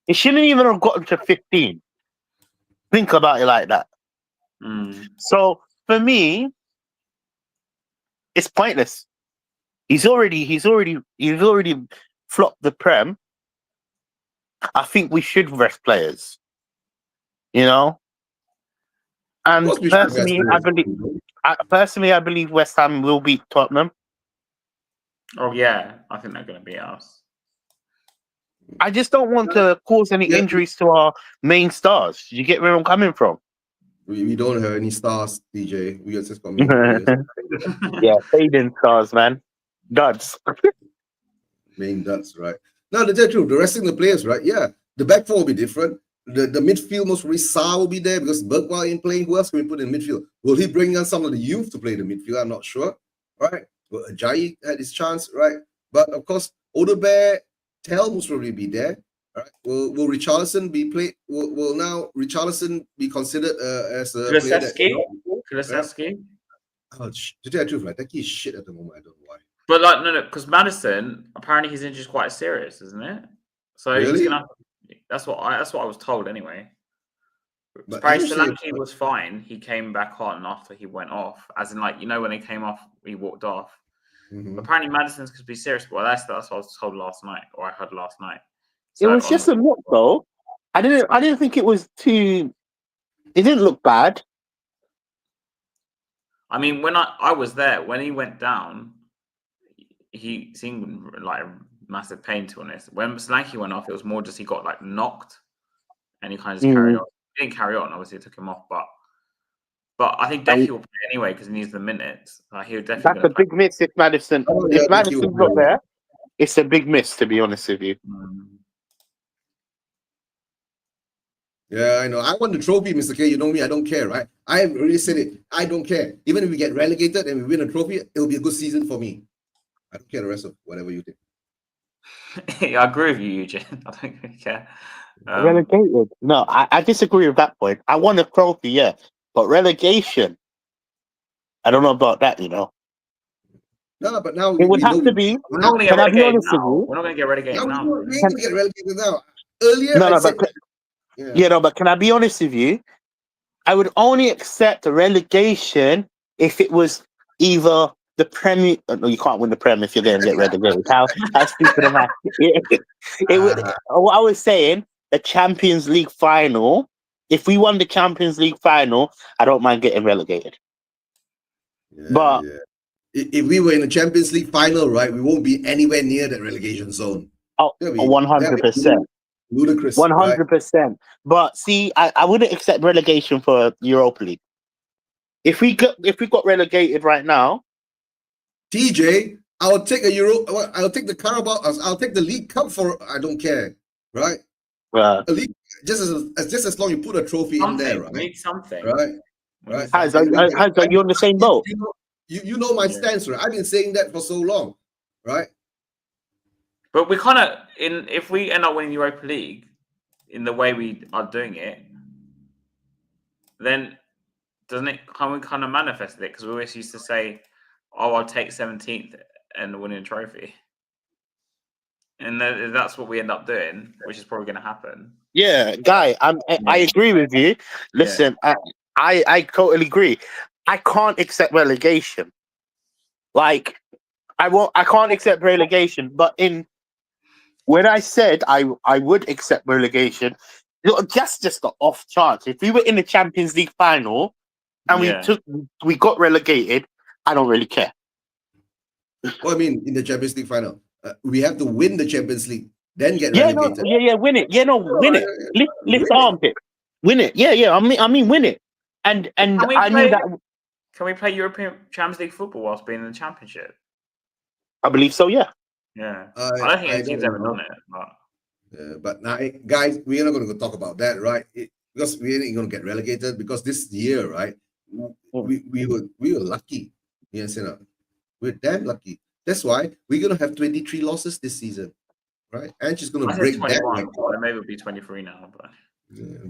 It shouldn't even have gotten to 15. Think about it like that. So for me, it's pointless. He's already flopped the Prem. I think we should rest players. You know? And personally, I believe West Ham will beat Tottenham.
Oh yeah, I think they're going to beat us.
I just don't want to cause any injuries to our main stars. You get where I'm coming from?
We don't have any stars, DJ. We just got main players.
Yeah, fading stars, man. Duds.
Main duds, right? Now, the truth, the resting the players, right? Yeah, the back four will be different. The midfield, most probably Sa will be there because Bergwijn ain't playing. Who else can we put in midfield? Will he bring on some of the youth to play the midfield? I'm not sure, right? Well, Ajayi had his chance, right? But of course, Odebear, Tel most probably be there. Right? Will Richarlison be played? Will now Richarlison be considered as a
Kulusevski?
Oh, to tell the truth, like that kid is shit at the moment. I don't know why.
But like no, because Maddison apparently his injury is quite serious, isn't it? So
really?
he's gonna. That's what I was told anyway. But Solanke was fine. He came back on after he went off, as in like when he came off, he walked off. Apparently Maddison's could be serious. Well, that's what I was told last night, or I heard last night.
So it was just a look, though. I didn't think it was too. It didn't look bad.
I mean, when I was there, when he went down, he seemed like massive pain, to be honest. When Solanke went off, it was more just he got like knocked, and he kind of just carried on. He didn't carry on, obviously, it took him off, but I think Decky will play anyway because he needs the minutes. He would definitely. That's a
big miss if Maddison. If Maddison's not there, it's a big miss, to be honest with you.
Yeah, I know. I want the trophy, Mr. K. You know me, I don't care, right? I have already said it. I don't care. Even if we get relegated and we win a trophy, it'll be a good season for me. I don't care the rest of whatever you think.
Yeah, I agree with you, Eugene. I don't really care.
Relegated? No, I disagree with that point. I won a trophy, yeah. But relegation, I don't know about that,
No, but now
it would have to be.
We're not going to get relegated now. We're not going to get relegated now.
We're going to get relegated now. Earlier,
but can I be honest with you? I would only accept a relegation if it was either the Premier. No, you can't win the Premier if you're going to get relegated. How stupid am I? What I was saying, the Champions League final. If we won the Champions League final, I don't mind getting relegated. But
if we were in the Champions League final, right, we won't be anywhere near that relegation zone.
Oh, 100%.
Ludicrous.
100%. Right? But see, I wouldn't accept relegation for Europa League. If we got relegated right now,
TJ, I'll take a Euro. I'll take the Carabao. I'll take the League Cup for. I don't care, right? A league, just as long as you put a trophy in there, right?
Need something,
right?
You're on the same boat.
You know my stance, right? I've been saying that for so long, right?
But we kind of if we end up winning Europa League in the way we are doing it, then doesn't it kind of manifest it? Because we always used to say, "Oh, I'll take 17th and winning a trophy," and that's what we end up doing, which is probably going to happen.
Yeah, Guy, I agree with you. Listen, I totally agree. I can't accept relegation. Like, I can't accept relegation. But when I said I would accept relegation, that's just the off chance. If we were in the Champions League final and we got relegated, I don't really care.
Well, I mean, in the Champions League final, we have to win the Champions League, then get
Yeah,
relegated.
win it. Yeah, no, win it. Lift the armpit. Win it. Yeah. I mean, win it. And I knew that.
Can we play European Champions League football whilst being in the Championship?
I believe so. Yeah.
Yeah. I don't think any team's ever done it.
But now, guys, we're not going to talk about that, right? Because we ain't going to get relegated. Because this year, right, we were lucky. Yes, you know, we're damn lucky. That's why we're going to have 23 losses this season, right? And she's going to break that record.
Maybe it'll be 23 now, but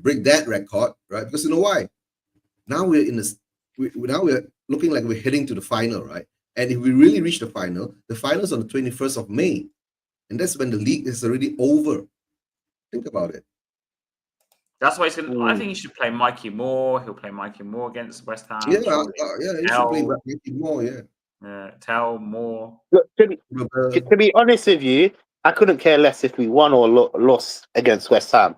break that record, right? Because you know why? Now we're in this. Now we're looking like we're heading to the final, right? And if we really reach the final is on the 21st of May, and that's when the league is already over. Think about it.
That's why I think he should play Mikey Moore. He'll play Mikey Moore against West Ham.
Yeah, he should play Mikey Moore. Yeah.
Tell Moore.
Look, to be honest with you, I couldn't care less if we won or lost against West Ham.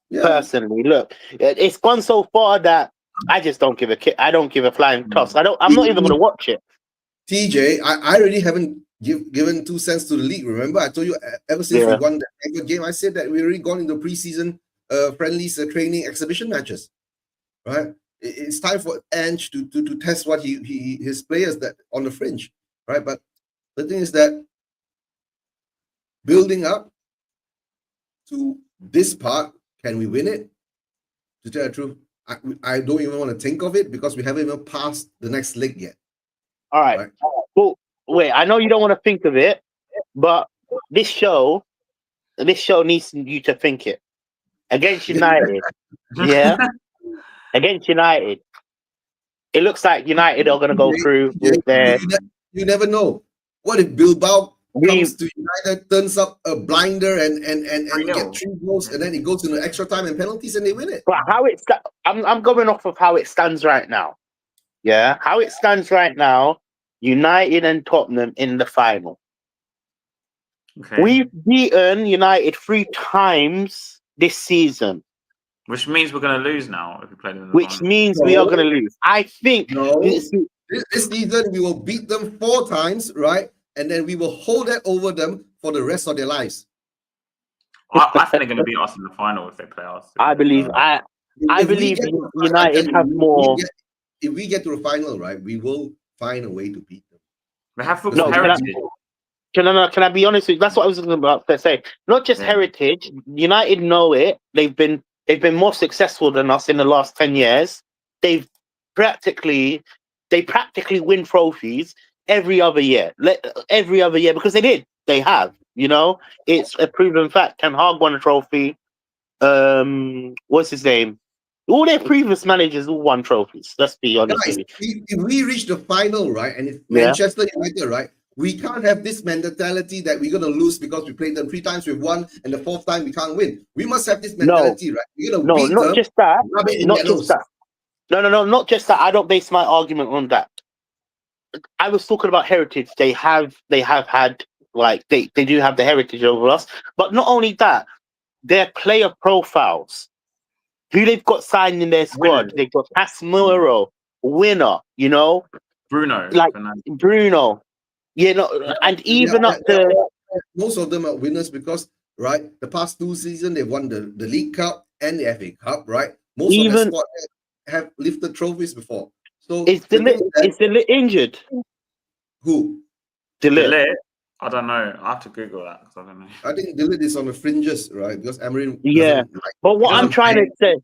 Yeah. Personally, look, it's gone so far that I just don't give a I don't give a flying toss. I'm not even going to watch it.
TJ, I really haven't given 2 cents to the league. Remember, I told you ever since we won the game, I said that we already gone into preseason friendlies, training exhibition matches. Right? It's time for Ange to test what his players that on the fringe. Right? But the thing is that building up to this part, can we win it? To tell the truth, I don't even want to think of it because we haven't even passed the next leg yet.
All right. Well, wait, I know you don't want to think of it, but this show needs you to think it. Against United. Yeah. Against United. It looks like United are going to go through with their...
You never know. What if Bilbao comes to United, turns up a blinder and get 3 goals, and then it goes into extra time and penalties and they win it?
But I'm going off of how it stands right now. Yeah, how it stands right now, United and Tottenham in the final. Okay. We've beaten United 3 times this season.
Which means we're going to lose now if we play them in the
Which
final.
means we are going to lose. I think...
this season we will beat them 4 times, right? And then we will hold that over them for the rest of their lives.
I think they're going to beat us in the final if they play us.
I believe United have more...
If we get to the final, right, we will find a way to beat them.
They have football heritage.
Can I be honest with you? That's what I was about to say. Not just heritage. United know it. They've been more successful than us in the last 10 years. They practically win trophies every other year. Because they did. They have. You know, it's a proven fact. Ten Hag won a trophy. What's his name? All their previous managers all won trophies. Let's be honest.
Guys, if we reach the final, right, and if Manchester United, right, we can't have this mentality that we're gonna lose because we played them 3 times, we've won, and the 4th time we can't win. We must have this mentality, right? We're gonna beat them,
just that. Not just that. No, not just that. I don't base my argument on that. I was talking about heritage. They have had, like, they do have the heritage over us. But not only that, their player profiles. Who they've got signed in their squad? They've got HazSpur, winner, you know,
Bruno,
you know, and even up to
most of them are winners because the past 2 seasons they've won the League Cup and the FA Cup, right? Most of the squad have lifted trophies before. So
is De Ligt injured?
Who?
De Ligt.
I don't know. I have to Google that because I don't know.
I think De Ligt is on the fringes, right? Because Amarin.
But what I'm trying to say,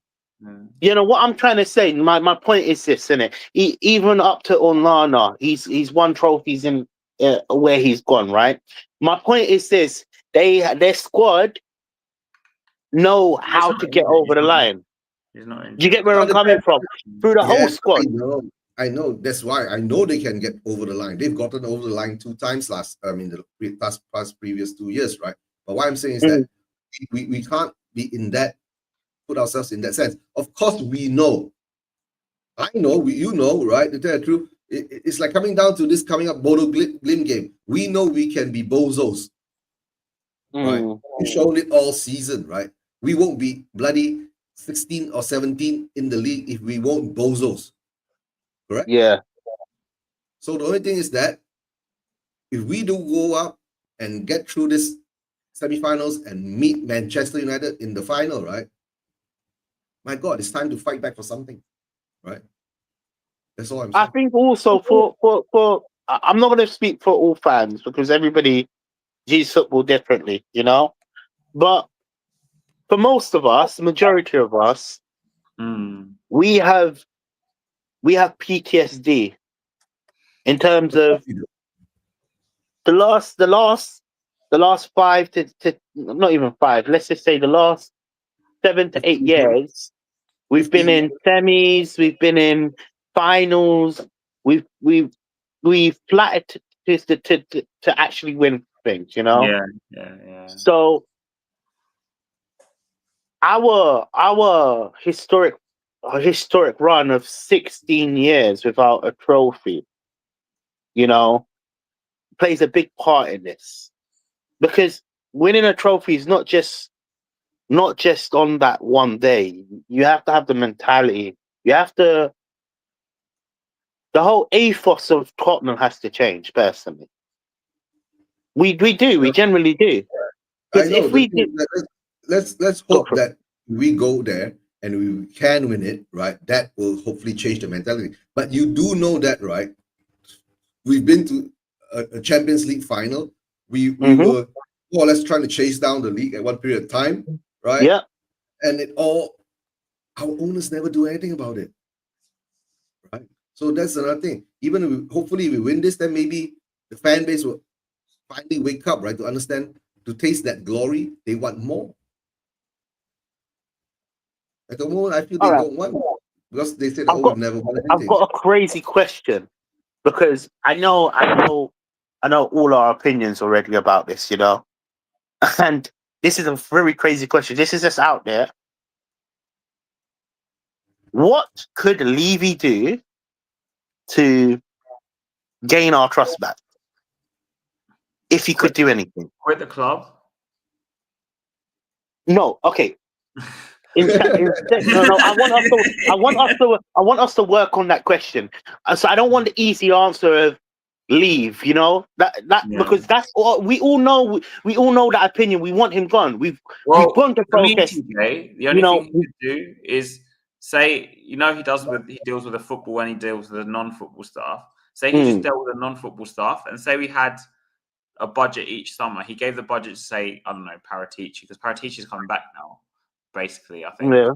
you know, what I'm trying to say, my point is this, isn't it? Even up to Onana, he's won trophies in where he's gone, right? My point is this: their squad know how to get over the line.
He's not injured.
Do you get where I'm coming from? Through the whole squad.
I know. That's why I know they can get over the line. They've gotten over the line 2 times the previous 2 years, right? But what I'm saying is that we can't be in that, put ourselves in that sense. Of course, we know. I know, you know, right? To tell the truth, it's like coming down to this coming up Bodo Glimt game. We know we can be bozos, right? We've shown it all season, right? We won't be bloody 16 or 17 in the league if we won't bozos. Correct?
Yeah.
So the only thing is that if we do go up and get through this semi-finals and meet Manchester United in the final, right? My God, it's time to fight back for something, right? That's all I'm saying.
I think also for I'm not going to speak for all fans because everybody views football differently, you know. But for most of us, the majority of us, we have PTSD in terms of the last 5 to not even 5. Let's just say the last 7 to 8 years. We've been in semis, we've been in finals, we've flattered to actually win things, you know.
Yeah.
So our historic run of 16 years without a trophy, you know, plays a big part in this, because winning a trophy is not just on that one day. You have to have the mentality. You have to. The whole ethos of Tottenham has to change. Personally, we do. We generally do.
I know.
If we do,
Let's hope that we go there and we can win it, right? That will hopefully change the mentality. But you do know that, right? We've been to a Champions League final. We were more or less trying to chase down the league at one period of time, right?
Yeah.
And our owners never do anything about it, right? So that's another thing. Even if hopefully we win this, then maybe the fan base will finally wake up, right, to understand, to taste that glory. They want more. At the moment, I feel they don't want more because they said, we've never won anything.
I've got a crazy question, because I know all our opinions already about this, you know, and this is a very crazy question. This is just out there. What could Levy do to gain our trust back? If he could do anything.
Quit the club?
No, okay. Instead, no. I want us to work on that question. So I don't want the easy answer of leave. You know because that's all we all know. We all know that opinion. We want him gone. We've gone to protest.
The only thing he could do is say, he deals with the football and he deals with the non-football stuff. Say he just dealt with the non-football stuff, and say we had a budget each summer. He gave the budget to, say, I don't know, Paratici, because Paratici is coming back now, basically, I think.
Yeah.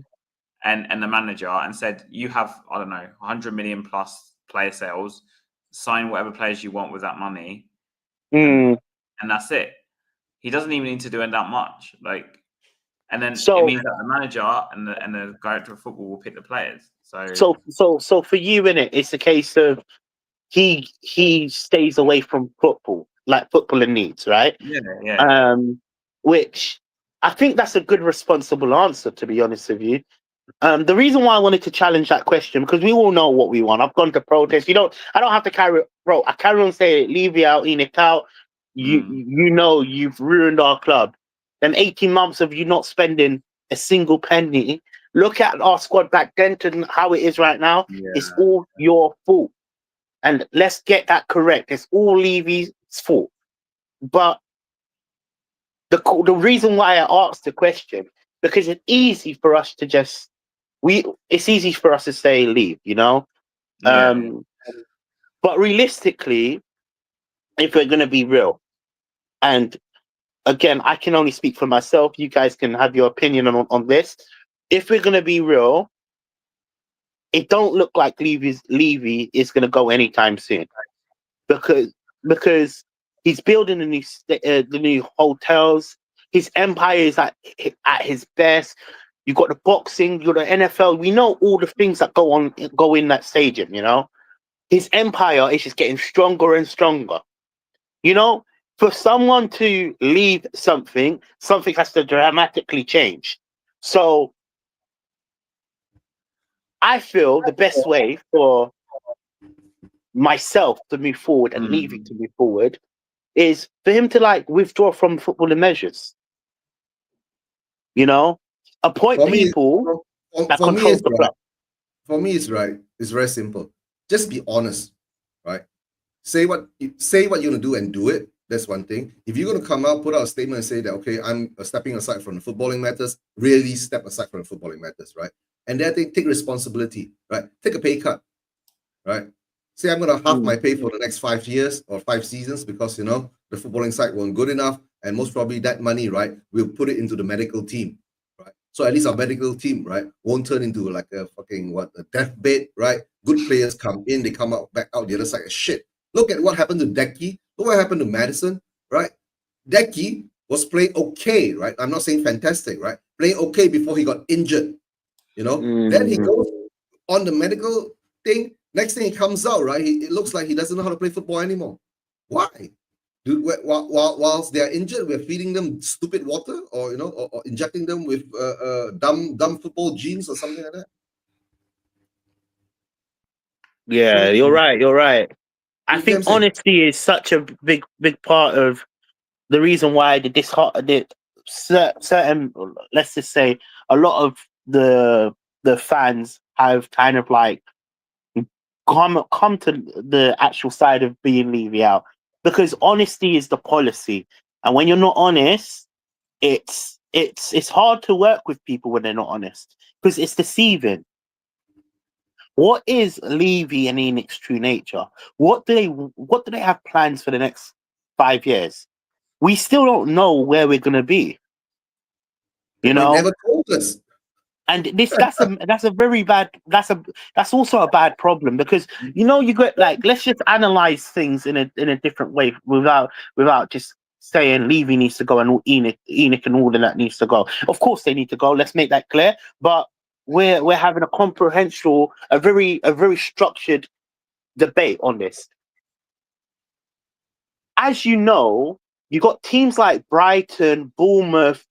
And the manager, and said, you have, I don't know, 100 million plus player sales, sign whatever players you want with that money, and that's it. He doesn't even need to do that much. And then it means that the manager and the director of football will pick the players.
So for you, innit, it's a case of he stays away from football, like footballing needs, right?
Yeah.
Which I think that's a good, responsible answer, to be honest with you. The reason why I wanted to challenge that question, because we all know what we want. I've gone to protest. I don't have to carry on saying, leave you out, Enoch out. You know you've ruined our club. Then 18 months of you not spending a single penny. Look at our squad back then to how it is right now.
Yeah.
It's all your fault. And let's get that correct. It's all Levy's fault. But the reason why I asked the question, because it's easy for us to just it's easy for us to say leave, you know. But realistically, if we're gonna be real, and again, I can only speak for myself. You guys can have your opinion on this. If we're gonna be real, it don't look like Levy is gonna go anytime soon, because he's building the new hotels. His empire is at his best. You got the boxing, you got the NFL. We know all the things that go in that stadium. You know, his empire is just getting stronger and stronger. You know, for someone to leave something has to dramatically change. So I feel the best way for myself to move forward and Levy to move forward is for him to withdraw from footballing measures. You know, appoint people that control the club.
For me, it's right. It's very simple. Just be honest, right? say what you're gonna do and do it. That's one thing. If you're gonna come out, put out a statement and say that, okay, I'm stepping aside from the footballing matters, really step aside from the footballing matters, right? And then they take responsibility, right? Take a pay cut, right? Say I'm gonna half my pay for the next 5 years or 5 seasons because the footballing side wasn't good enough, and most probably that money, right, we'll put it into the medical team, right? So at least our medical team, right, won't turn into like a fucking a deathbed, right? Good players come in, they come out back out the other side as shit. Look at what happened to Decky. Look what happened to Madison, right? Decky was playing okay, right? I'm not saying fantastic, right? Playing okay before he got injured, Then he goes on the medical thing. Next thing he comes out, right? It looks like he doesn't know how to play football anymore. Why? Whilst they are injured, we're feeding them stupid water, or or injecting them with dumb football genes or something like that.
Yeah, you're right. I think honesty is such a big part of the reason why certain, let's just say, a lot of the fans have kind of like come to the actual side of being Levy out, because honesty is the policy, and when you're not honest, it's hard to work with people when they're not honest, because it's deceiving. What is Levy and Enoch's true nature? What do they have plans for the next 5 years? We still don't know where we're gonna be.
They never told us.
And that's a very bad, that's also a bad problem, because you get like, let's just analyze things in a different way without just saying Levy needs to go and Enoch and all of that needs to go. Of course they need to go. Let's make that clear. But we're having a very structured debate on this. As you know, you got teams like Brighton, Bournemouth,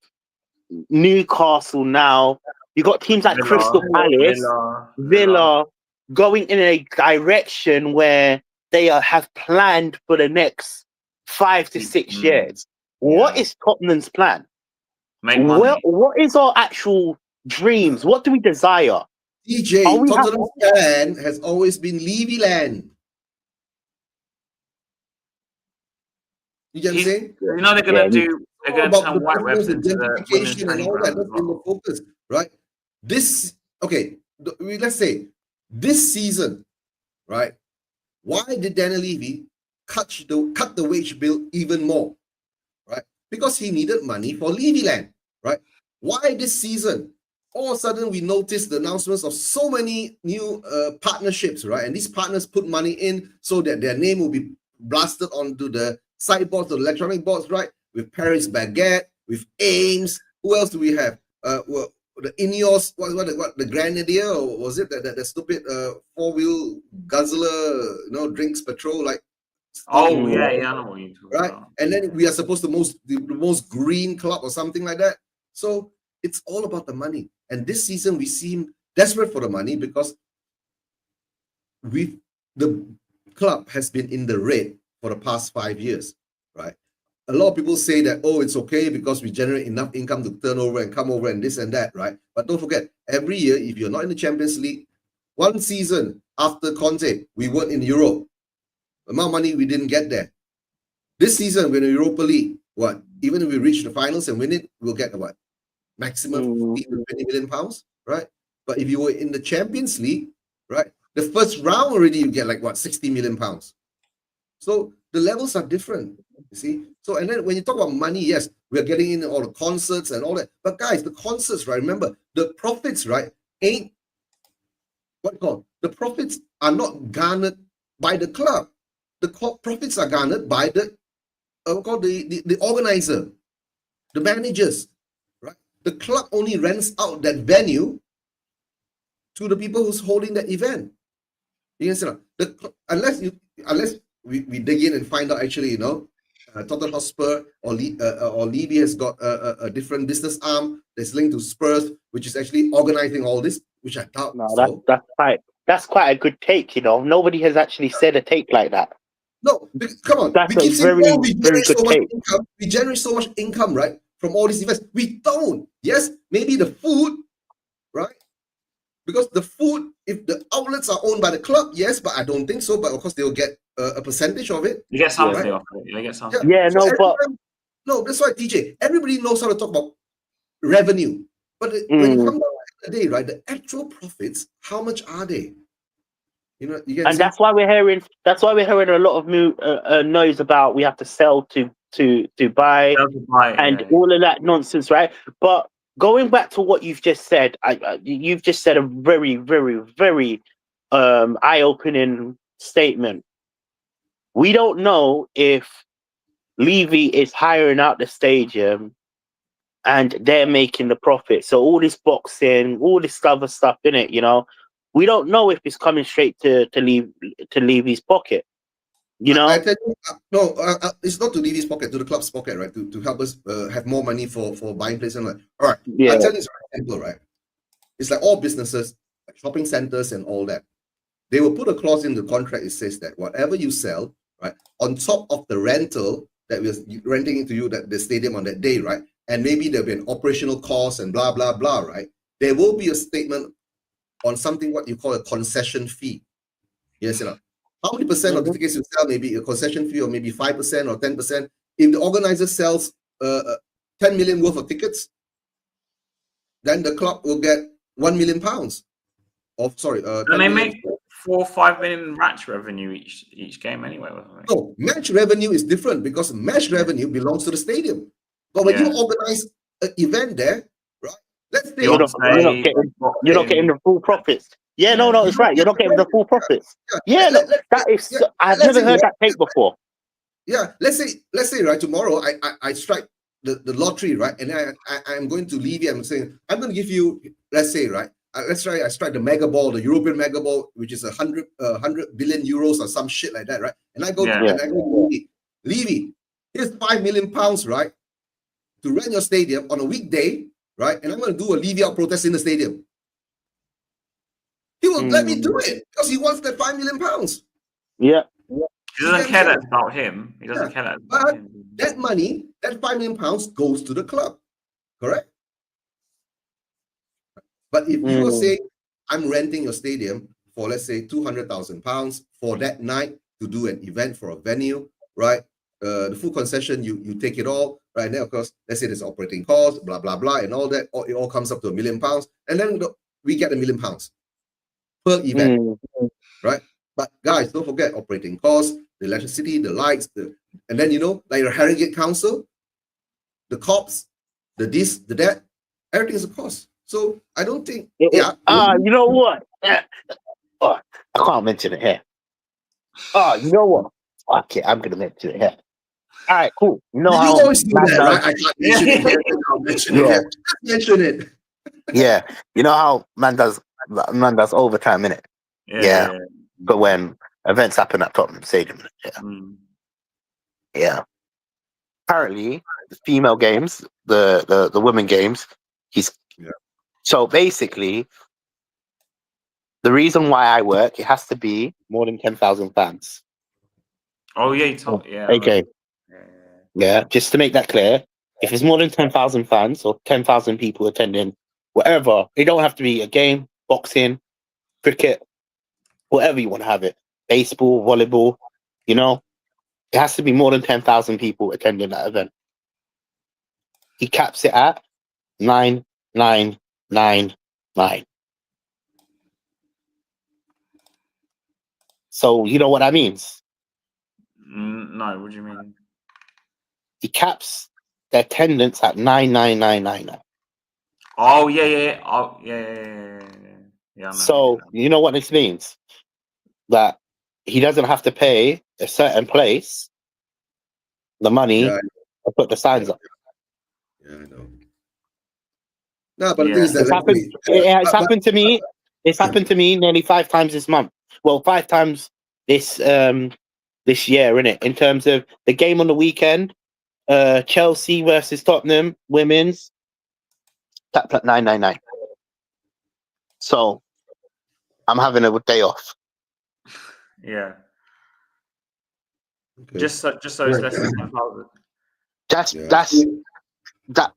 Newcastle now. You got teams like Crystal Palace, Villa going in a direction where they have planned for the next 5 to 6 years. Yeah. What is Tottenham's plan?
Make money.
What is our actual dreams? What do we desire?
DJ, Tottenham's plan has always been Levy land. You get what I'm saying?
They're going to turn white weapons into
the and all that. That's been the focus, right? Let's say this season, right? Why did Daniel Levy cut the wage bill even more, right? Because he needed money for Levy land, right? Why this season? All of a sudden, we noticed the announcements of so many new partnerships, right? And these partners put money in so that their name will be blasted onto the sideboards, the electronic boards, right? With Paris Baguette, with Ames. Who else do we have? The Ineos, what the Grenadier, or was it that stupid 4-wheel guzzler, drinks petrol like?
Oh yeah, I know what you're talking
right?
about.
And then we are supposed to the most green club or something like that. So it's all about the money. And this season we seem desperate for the money because the club has been in the red for the past 5 years, right? A lot of people say that, it's okay because we generate enough income to turn over and come over and this and that, right? But don't forget, every year, if you're not in the Champions League, one season after Conte, we weren't in Europe. The amount of money we didn't get there. This season, we're in the Europa League. What? Even if we reach the finals and win it, we'll get what? Maximum 15 to 20 million pounds, right? But if you were in the Champions League, right, the first round already, you get like what, 60 million pounds. So the levels are different, you see. So, and then when you talk about money, yes, we're getting in all the concerts and all that. But guys, the concerts, right? Remember, the profits, right, the profits are not garnered by the club. The profits are garnered by the organizer, the managers, right? The club only rents out that venue to the people who's holding that event. You understand? Unless we dig in and find out actually, Tottenham HazSpur or Levy has got a different business arm that's linked to Spurs, which is actually organizing all this, which I doubt.
No, that's quite a good take. Nobody has actually said a take like that.
No, come on.
That's we generate so much
income. We generate so much income, right, from all these events. We don't. Yes, maybe the food, right? because the food, if the outlets are owned by the club, yes, but I don't think so. But of course, they'll get a percentage of it.
You get something
right?
off it. You get something.
Yeah,
So
no,
every
but
time- no, that's why TJ. Everybody knows how to talk about revenue, but when you come down to the day, right, the actual profits, how much are they? You know, you get
and that's why we're hearing. That's why we're hearing a lot of noise about we have to sell to buy and all of that nonsense, right? But going back to what you've just said, you've just said a very, very, very eye-opening statement. We don't know if Levy is hiring out the stadium and they're making the profit. So all this boxing, all this other stuff in it, you know, we don't know if it's coming straight to Levy's pocket. You know,
I tell you, no, it's not to Levy's pocket, to the club's pocket, right? To help us have more money for buying places. Like, all right,
yeah.
I tell you, it's very simple, right? It's like all businesses, like shopping centers and all that. They will put a clause in the contract. It says that whatever you sell, right, on top of the rental that we're renting into you, that the stadium on that day, right, and maybe there'll be an operational cost and blah blah blah, right? There will be a statement on something what you call a concession fee. Yes, you know. How many percent of the tickets you sell, maybe a concession fee, or maybe 5% or 10%? If the organizer sells 10 million worth of tickets, then the club will get £1 million.
And they make 4 or 5 million match revenue each game anyway.
No, match revenue is different because match revenue belongs to the stadium. But when you organize an event there, right? Let's say
you're not getting the full profits. Yeah, no, it's right. You're not getting the full profits. Yeah, I've never heard that take before.
Yeah, let's say right, tomorrow I strike the lottery, right, and I'm going to Levy. I'm saying I'm going to give you, let's say, right, let's try I strike the mega ball, the European mega ball, which is 100 billion euros or some shit like that, right? And I go to Levy, here's £5 million, right, to rent your stadium on a weekday, right? And I'm going to do a Levy out protest in the stadium. He will let me do it because he wants that £5 million.
Yeah.
He doesn't care that about him. He doesn't care that about him.
That money, that £5 million goes to the club, correct? But if you say, I'm renting your stadium for, let's say, £200,000 for that night to do an event for a venue, right? The full concession, you take it all, right? Then, of course, let's say there's operating costs, blah, blah, blah, and all that. It all comes up to £1 million. And then we get £1 million per event, right? But guys, don't forget operating costs, the electricity, the lights, and then, you know, like your Harrogate Council, the cops, the this, the that, everything is a cost. So I don't think.
You know what? I can't mention it here. You know what? Okay, I'm gonna mention it here. All right, cool. You know how
always do that, right? I can't mention it here. I'll mention it here. Mention it.
Yeah, you know how man does overtime, innit? Yeah. But when events happen at Tottenham Stadium, yeah. Apparently, the female games, the women games, so basically, the reason why I work, it has to be more than 10,000 fans.
Oh yeah, you told
okay. Yeah, just to make that clear, if it's more than 10,000 fans or 10,000 people attending, whatever, it don't have to be a game, boxing, cricket, whatever you want to have it, baseball, volleyball, you know, it has to be more than 10,000 people attending that event. He caps it at 9,999. So you know what that means?
No, what do you mean?
He caps the attendance at 9,999.
Oh yeah. Oh yeah.
So you know what this means? That he doesn't have to pay a certain place the money to put the signs up.
Yeah, I know. No, but the thing is that
it's happened to me. It's happened to me nearly 5 times this month. Well, 5 times this year, innit? In terms of the game on the weekend, Chelsea versus Tottenham, women's, tapped at 999. So I'm having a day off.
Yeah.
Okay.
Just so it's less than 10,000.
That's That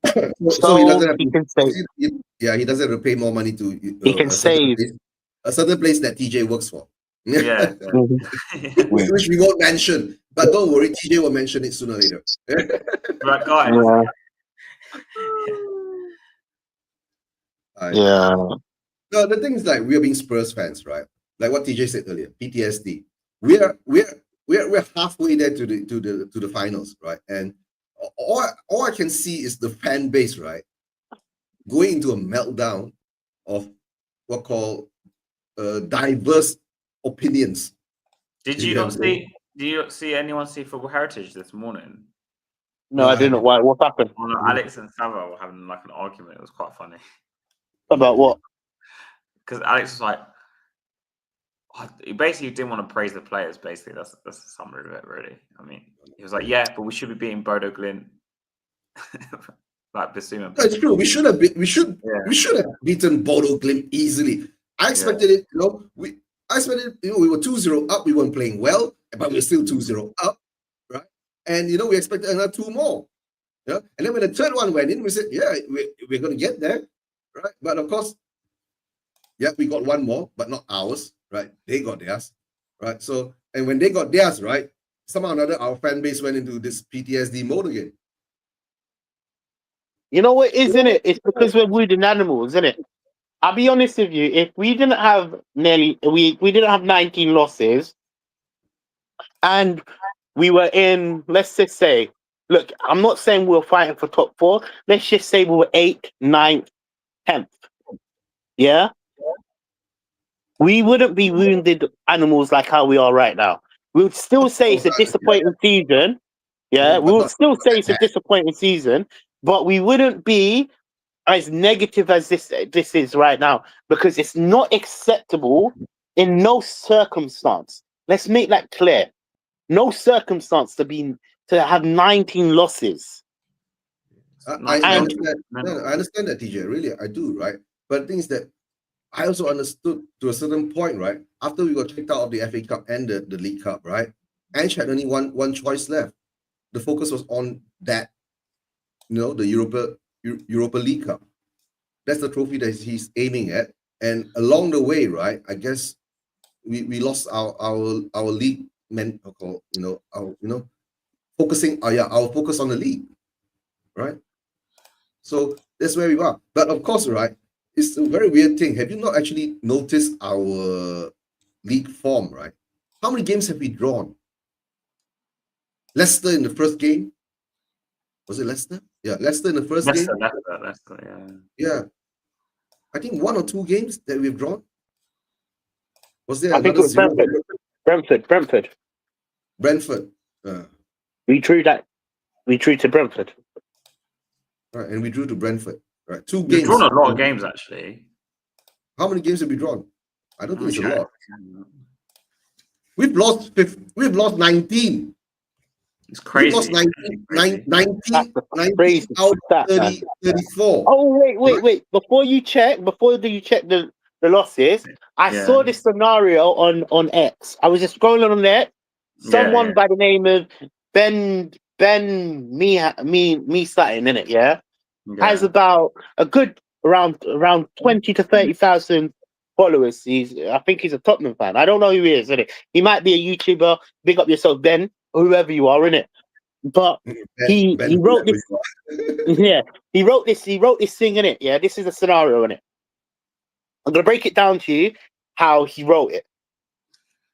So he doesn't have
he
to.
can save.
He doesn't have to pay more money to
He can save.
a certain place that TJ works for.
Yeah.
Which we won't mention, but don't worry, TJ will mention it sooner or later.
Right, guys.
Yeah.
No, the thing is, like, we are being Spurs fans, right? Like what TJ said earlier, PTSD. We're halfway there to the finals, right? And all I can see is the fan base, right, going into a meltdown of what call diverse opinions.
Did you not see? Do you see anyone see Football Heritage this morning?
No, I didn't. Why? What happened?
Oh, no, Alex and Sava were having like an argument. It was quite funny.
About what?
Because Alex was like, he basically didn't want to praise the players. Basically, that's the summary of it, really. I mean, he was like, "Yeah, but we should be beating Bodo Glint." Like Basuma.
That's true. We should have beaten Bodo Glimt easily. I expected it. We were 2-0 up. We weren't playing well, but we're still 2-0 up, right? And we expected another 2 more. Yeah. And then when the third one went in, we said, "Yeah, we're going to get there," right? But of course, we got 1 more, but not ours, right? They got theirs, right? So, and when they got theirs, right, somehow or another, our fan base went into this PTSD mode again.
You know what, isn't it? It's because we're wooden animals, isn't it? I'll be honest with you. If we didn't have we didn't have 19 losses, and we were in, let's just say, look, I'm not saying we were fighting for top 4. Let's just say we were 8th, 9th, 10th. Yeah, we wouldn't be wounded animals like how we are right now. We would still say it's a disappointing season. Yeah, we would still say it's a disappointing season, but we wouldn't be as negative as this is right now, because it's not acceptable in no circumstance. Let's make that clear. No circumstance to have 19 losses.
I understand that, TJ. Really, I do, right? But the thing is that I also understood to a certain point, right? After we got kicked out of the FA Cup and the League Cup, right? Ange had only one choice left. The focus was on that, the Europa League Cup. That's the trophy that he's aiming at. And along the way, right, I guess we lost our league our focus on the league, right? So that's where we are. But of course, right, it's a very weird thing. Have you not actually noticed our league form, right? How many games have we drawn? Leicester in the first game. Was it Leicester? Yeah, Leicester in the first game.
Leicester,
yeah. I think 1 or 2 games that we've drawn. Was there
I think it was Brentford.
Brentford.
We drew to Brentford.
Right, and we drew to Brentford. Right, 2 games.
We've drawn a lot of games, actually.
How many games have we drawn? I don't think it's a lot. We've lost 19.
It's crazy.
We lost 19 out of 34.
Oh, wait. Before you check the losses, I saw this scenario on X. I was just scrolling on there. Someone by the name of Ben me Satin in it, has about a good around 20 to 30,000 followers. I think he's a Tottenham fan. I don't know who he is, innit? He might be a YouTuber. Big up yourself, Ben, or whoever you are, innit? But he wrote this. He wrote this thing in it. Yeah, this is a scenario in it. I'm gonna break it down to you how he wrote it.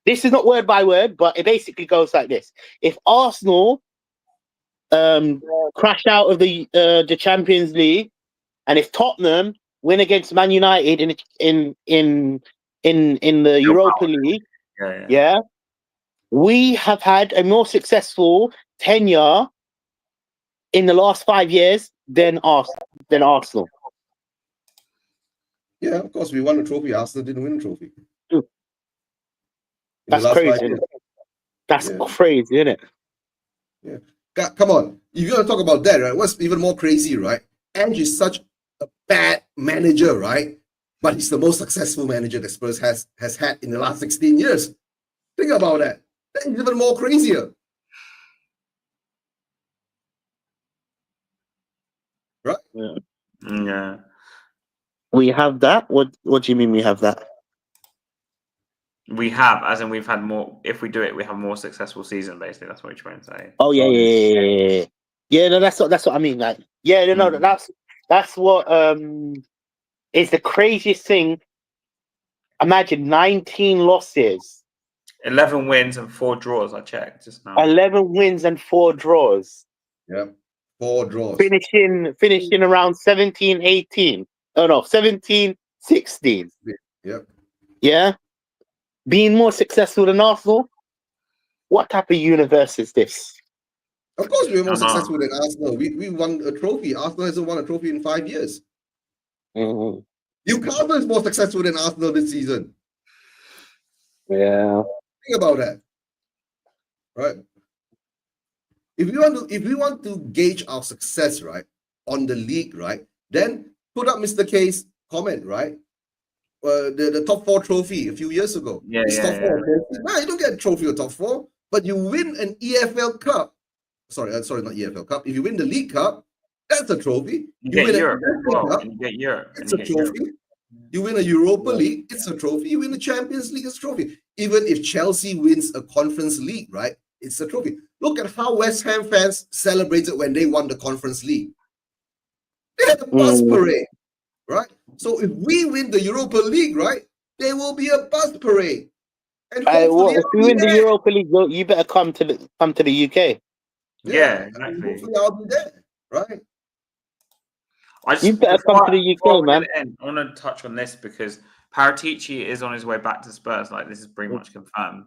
This is not word by word, but it basically goes like this: if Arsenal crash out of the Champions League, and if Tottenham win against Man United in the Europa League, we have had a more successful tenure in the last 5 years than Arsenal.
Yeah, of course, we won a trophy. Arsenal didn't win a trophy.
That's crazy. That's crazy, isn't it?
Yeah. Come on. You're going to talk about that, right? What's even more crazy, right? Ange is such a bad manager, right? But he's the most successful manager that Spurs has had in the last 16 years. Think about that. That's even more crazier.
Yeah.
We have that. What do you mean we have that?
We have, as in we've had more. If we do it, we have a more successful season. Basically, that's what you're trying to say.
Oh yeah. No, that's what I mean. Like, yeah, no, that's what is the craziest thing. Imagine 19 losses,
11 wins and 4 draws. I checked just now.
11 wins and 4 draws.
Yep. 4 draws.
Finishing around 17, 18. Oh no, 17, 16.
Yep.
Yeah. Being more successful than Arsenal. What type of universe is this?
Of course, we were more successful than Arsenal. We won a trophy. Arsenal hasn't won a trophy in 5 years.
Mm-hmm.
Newcastle is more successful than Arsenal this season.
Yeah.
Think about that. Right? If we want to gauge our success, right, on the league, right, then put up Mr. K's comment, right? The top 4 trophy a few years ago.
Yeah,
top 4 trophy. No, you don't get a trophy or top 4, but you win an EFL Cup. Sorry, not EFL Cup. If you win the League Cup, that's a trophy.
You
win
Europe.
Cup,
you get Europe.
It's a trophy. You win a Europa League, it's a trophy. You win the Champions League, it's a trophy. Even if Chelsea wins a Conference League, right, it's a trophy. Look at how West Ham fans celebrated when they won the Conference League. They had a bus parade, right? So if we win the Europa League, right, there will be a bus parade. And
if you win the Europa League, you better come to the UK.
Yeah, exactly.
Hopefully I'll be there, right?
You better come to the UK, man.
I want to touch on this because Paratici is on his way back to Spurs. Like, this is pretty much confirmed.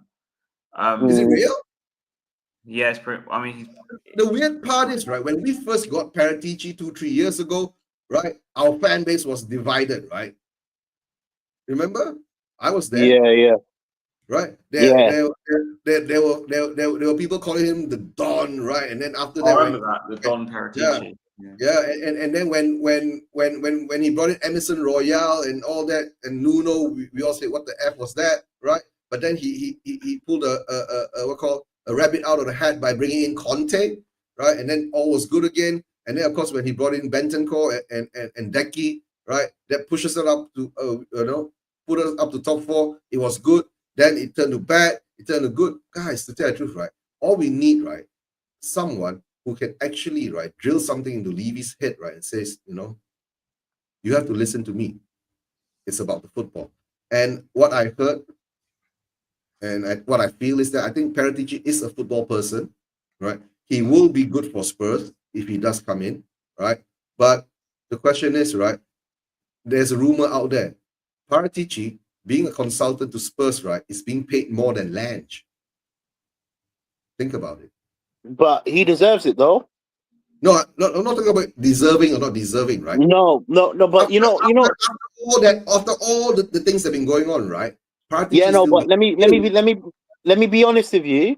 Is it real?
Yeah, it's pretty. I mean,
the weird part is, right, when we first got Paratici 2-3 years ago, right, our fan base was divided, right? Remember? I was there.
Yeah.
Right? There were people calling him the Don, right? And then after that,
I remember that, the Don Paratici.
Yeah. And then when he brought in Emerson Royale and all that, and Nuno, we all said, what the F was that, right? But then he pulled a rabbit out of the hat by bringing in Conte, right? And then all was good again. And then, of course, when he brought in Bentancur and Decky, right, that pushes it up to put us up to top 4. It was good. Then it turned to bad. It turned to good. Guys, to tell the truth, right, all we need, right, someone who can actually, right, drill something into Levy's head, right, and says, you have to listen to me. It's about the football. And what I heard and what I feel is that I think Paratici is a football person, right? He will be good for Spurs if he does come in, right? But the question is, right, there's a rumor out there. Paratici, being a consultant to Spurs, right, is being paid more than Lange. Think about it.
But he deserves it, though.
No, I'm not talking about deserving or not deserving, right?
No. But after
all the things that have been going on, right?
But let me be honest with you.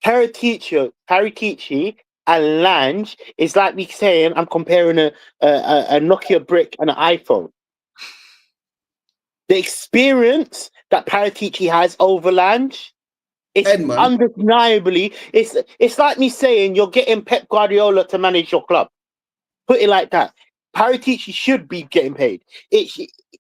Paratici and Lange is like me saying I'm comparing a Nokia brick and an iPhone. The experience that Paratici has over Lange, it's undeniably. It's like me saying you're getting Pep Guardiola to manage your club. Put it like that. Paratici should be getting paid.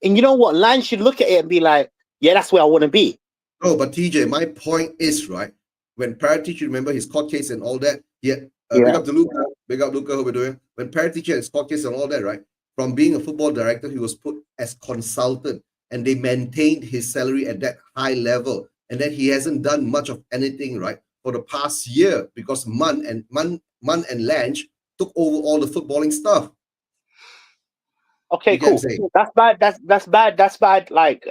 And you know what? Lange should look at it and be like, yeah, that's where I want to be.
No, but TJ, my point is, right, when Paratici, remember his court case and all that, big up to Luca, how we're doing. When Paratici had his court case and all that, right, from being a football director, he was put as consultant, and they maintained his salary at that high level. And then he hasn't done much of anything, right, for the past year because Munn and Lange took over all the footballing stuff.
Okay, cool. That's bad. That's bad. That's bad. Like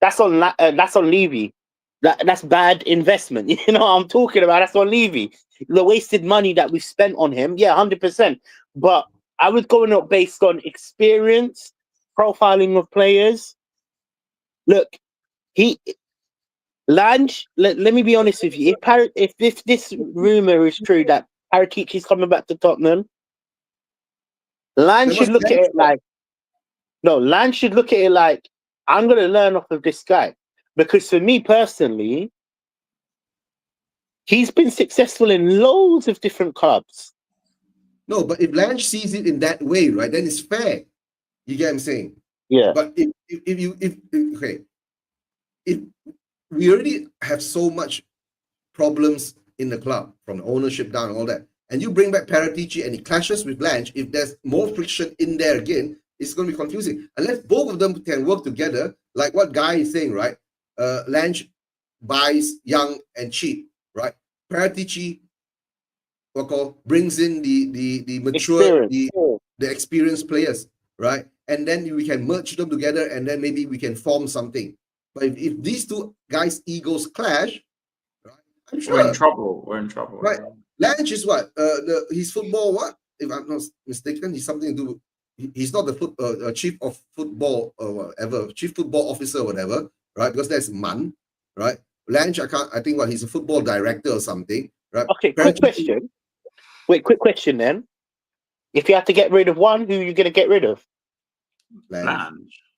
that's on Levy. That's bad investment. You know what I'm talking about? That's on Levy. The wasted money that we've spent on him. Yeah, 100%. But I was going up based on experience, profiling of players. Look, Lange. Let me be honest with you. If this rumor is true that Paratici's coming back to Tottenham, Lange should look at it like. No, Lange should look at it like, I'm going to learn off of this guy. Because for me personally, he's been successful in loads of different clubs.
No, but if Lange sees it in that way, right, then it's fair. You get what I'm saying?
Yeah.
But if we already have so much problems in the club from the ownership down and all that, and you bring back Paratici and it clashes with Lange, if there's more friction in there again, it's going to be confusing. Unless both of them can work together, like what Guy is saying, right? Lange buys young and cheap, right? Paratici brings in the mature, the experienced players, right? And then we can merge them together, and then maybe we can form something. But if these two guys' egos clash, right, I'm sure
we're in trouble. We're in trouble.
Right? Lange is what? His football, what? If I'm not mistaken, he's something to do. He's not the chief of football or whatever, chief football officer or whatever, right? Because that's Man, right? Lange, I think he's a football director or something, right?
Okay, quick question. Wait, quick question then. If you had to get rid of one, who are you going to get rid of?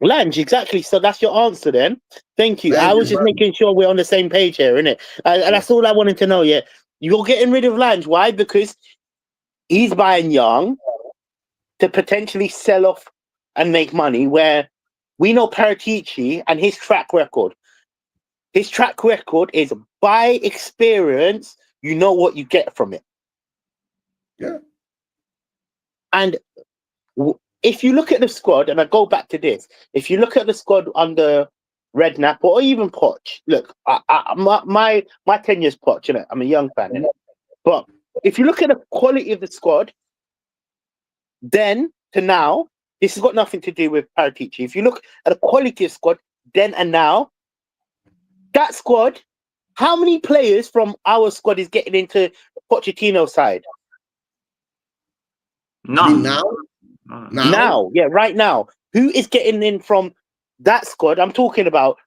Lange, exactly. So that's your answer then. Thank you. I was just making sure we're on the same page here, innit? And that's all I wanted to know, yeah. You're getting rid of Lange. Why? Because he's buying young to potentially sell off and make money, where we know Paratici and his track record. His track record is by experience, you know what you get from it.
Yeah.
And if you look at the squad, and I go back to this, if you look at the squad under Redknapp or even Poch, look, my 10 years Poch, you know, I'm a young fan, innit? But if you look at the quality of the squad, then to now, this has got nothing to do with Paratici. If you look at the quality of squad, then and now, that squad, how many players from our squad is getting into Pochettino's side?
None.
Now,
yeah, right now. Who is getting in from that squad? I'm talking about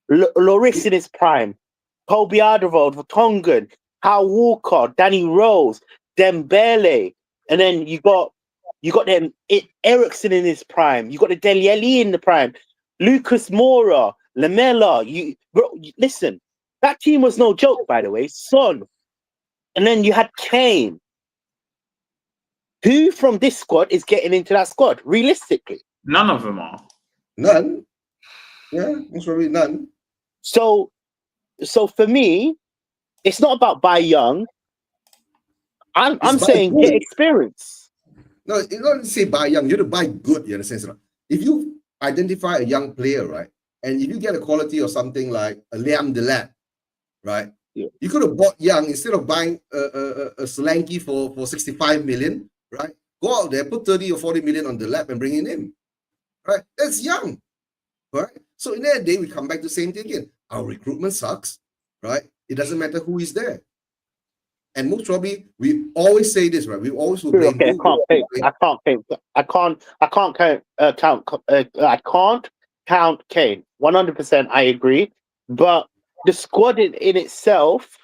Lloris in his prime, Paul Biardevold, Vertonghen, Hal Walker, Danny Rose, Dembele, and then you got them Ericsson in his prime. You got the Dele Alli in the prime, Lucas Moura, Lamela. Listen, that team was no joke, by the way. Son, and then you had Kane. Who from this squad is getting into that squad? Realistically,
none of them are.
None. Yeah, most probably none.
So for me, it's not about buy young. I'm saying get experience.
No, you don't say buy young. You have to buy good. You understand? If you identify a young player, right, and if you get a quality of something like a Liam Delap, right, you could have bought young instead of buying a Solanke for 65 million, right? Go out there, put 30 or 40 million on Delap and bring him in, right? That's young, right? So in that day, we come back to the same thing again. Our recruitment sucks, right? It doesn't matter who is there. And most probably, we always say this, right? We always will blame.
Okay, I can't count Kane. 100%, I agree. But the squad in itself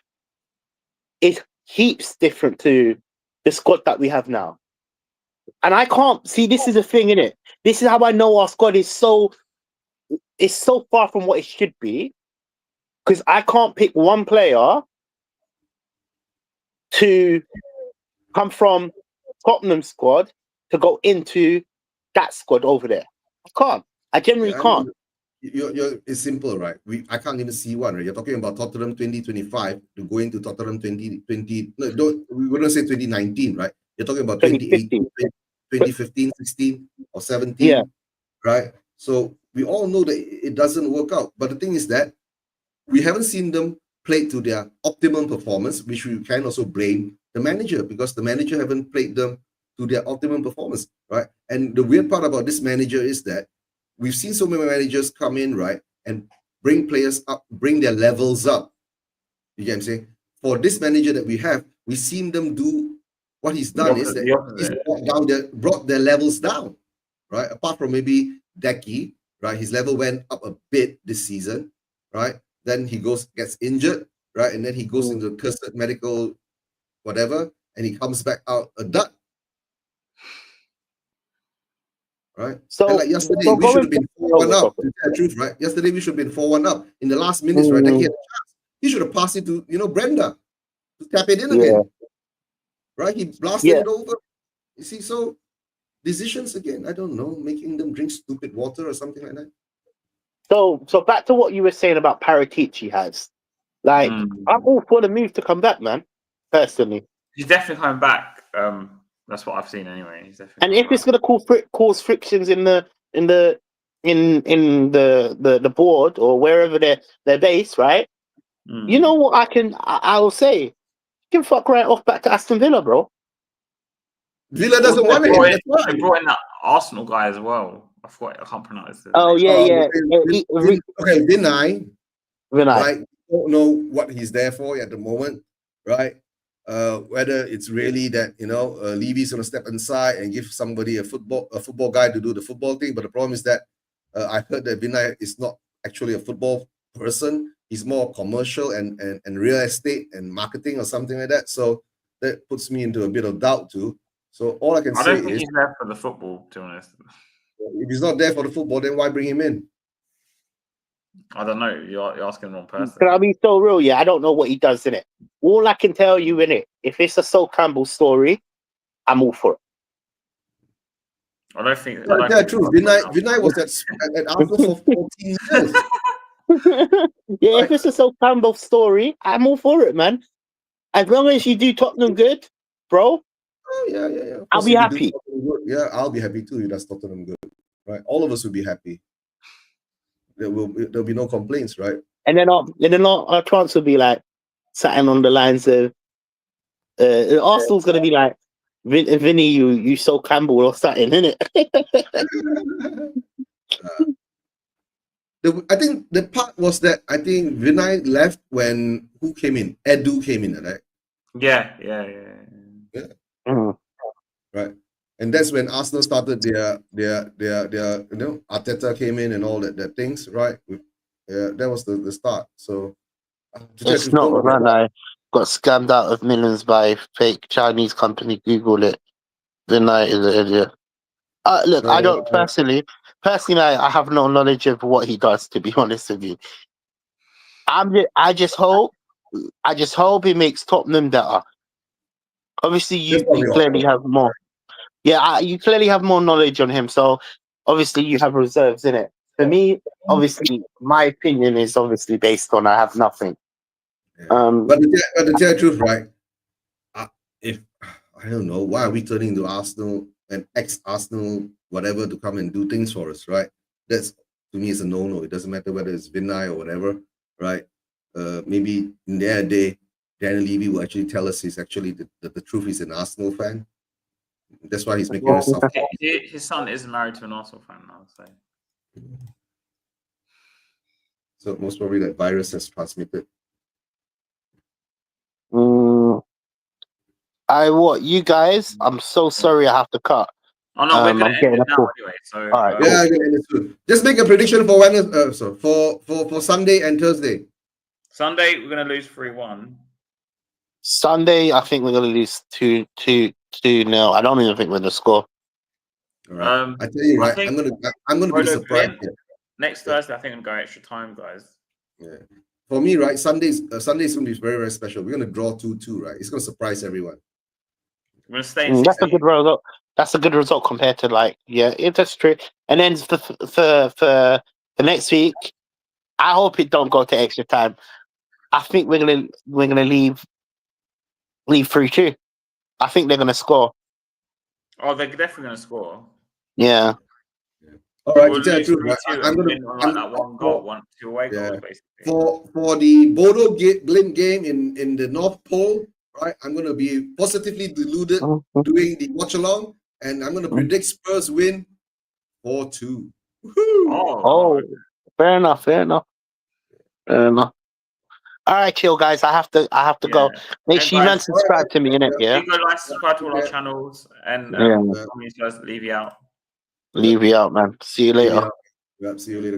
is heaps different to the squad that we have now. And I can't see. This is a thing, innit? This is how I know our squad is so far from what it should be, because I can't pick one player to come from Tottenham squad to go into that squad over there. I can't. I generally can't.
It's simple, right? I can't even see one, right? You're talking about Tottenham 2025 to go into Tottenham 2020. No, we wouldn't say 2019, right? You're talking about 2018, 2015, 16, or 17, right? So we all know that it doesn't work out. But the thing is that we haven't seen them play to their optimum performance, which we can also blame the manager, because the manager haven't played them to their optimum performance, right? And the weird part about this manager is that we've seen so many managers come in, right, and bring players up, bring their levels up. You get what I'm saying? For this manager that we have, we've seen them do what he's done is that he's brought their levels down, right? Apart from maybe Decky, right? His level went up a bit this season, right? Then he gets injured, right? And then he goes into cursed medical whatever, and he comes back out a duck. Right? So and like yesterday, we should have been 4-1 up, to tell the truth, right? Yesterday we should have been 4-1 up in the last minutes, right? Then he had a chance. He should have passed it to Brenda to tap it in again. Right? He blasted it over. You see, so decisions again, I don't know, making them drink stupid water or something like that.
So back to what you were saying about Paratici has. Like, I'm all for the move to come back, man. Personally,
he's definitely coming back. That's what I've seen anyway. He's definitely.
And if it's going to cause frictions in the board or wherever they're based, right? You know what I will say? You can fuck right off back to Aston Villa, bro.
Villa doesn't want it.
They brought in that Arsenal guy as well. I can't pronounce it.
Oh yeah.
Okay, Vinay.
Right.
I don't know what he's there for at the moment, right? Whether it's really that Levy's gonna step inside and give somebody a football guy to do the football thing. But the problem is that I heard that Vinay is not actually a football person. He's more commercial and real estate and marketing or something like that. So that puts me into a bit of doubt too. So all I can say is,
I don't think he's there for the football, to be honest.
If he's not there for the football, then why bring him in?
I don't know. You're asking the wrong person.
Can I be so real? Yeah, I don't know what he does in it. All I can tell you in it, if it's a Sol Campbell story, I'm all for it.
I don't think.
Yeah, true. Vinay was at Arsenal for 14 years.
Yeah, if it's a Sol Campbell story, I'm all for it, man. As long as you do Tottenham good, bro.
Oh, yeah.
I'll be happy.
Yeah, I'll be happy too if that's Tottenham good. Right? All of us will be happy. There'll be no complaints, right?
And then our transfer will be like something on the lines of Arsenal's gonna be like Vinny, you Sol Campbell or something, isn't it?
I think the part was that I think Vinay left when who came in? Edu came in, right?
Yeah.
Mm-hmm.
Right. And that's when Arsenal started their Arteta came in and all that things, right? Yeah, that was the start. So
it's not run. I got scammed out of millions by fake Chinese company. Google it. Vinay is an idiot. Look, I don't personally, I have no knowledge of what he does. To be honest with you, I just hope he makes Tottenham better. Obviously, you clearly have more. Yeah, you clearly have more knowledge on him. So obviously, you have reserves in it. For me, obviously, my opinion is obviously based on I have nothing.
Yeah. But to tell the truth, right? If I don't know, why are we turning to Arsenal and ex-Arsenal whatever to come and do things for us, right? That's to me is a no-no. It doesn't matter whether it's Vinay or whatever, right? Maybe in their day, Daniel Levy will actually tell us he's actually the truth. He's an Arsenal fan. That's why he's making us suffer.
His son is married to an Arsenal fan, I would say.
So most probably that virus has transmitted.
You guys? I'm so sorry I have to cut.
Oh no, we're gonna end it now anyway. So
all right,
yeah, cool. Just make a prediction for Wednesday, for Sunday and Thursday.
Sunday we're gonna lose 3-1.
Sunday, I think we're gonna lose 2-0. I don't even think we're gonna score.
All right. I tell you, right? I'm gonna be surprised.
Next Thursday, I think I'm gonna go extra time, guys.
Yeah. For me, right? Sunday's gonna be very, very special. We're gonna draw 2-2, right? It's gonna surprise everyone.
We're gonna stay in
that's a good result. That's a good result compared to that's true. And then for the next week, I hope it don't go to extra time. I think we're gonna leave 3-2. I think they're gonna score.
Oh, they're definitely gonna score.
Yeah.
All right,
we'll
to tell the truth, I'm gonna
that 1 goal, 1-2 away goals, basically.
For the Bodo Glimt game in the North Pole, right? I'm gonna be positively deluded doing the watch along, and I'm gonna predict Spurs win 4-2.
Oh, fair enough. All right, chill, guys. I have to go. Make sure you subscribe to me, innit? Yeah.
You go like subscribe to all our channels, and guys leave you out.
Leave you out, man. See you later.
See you later.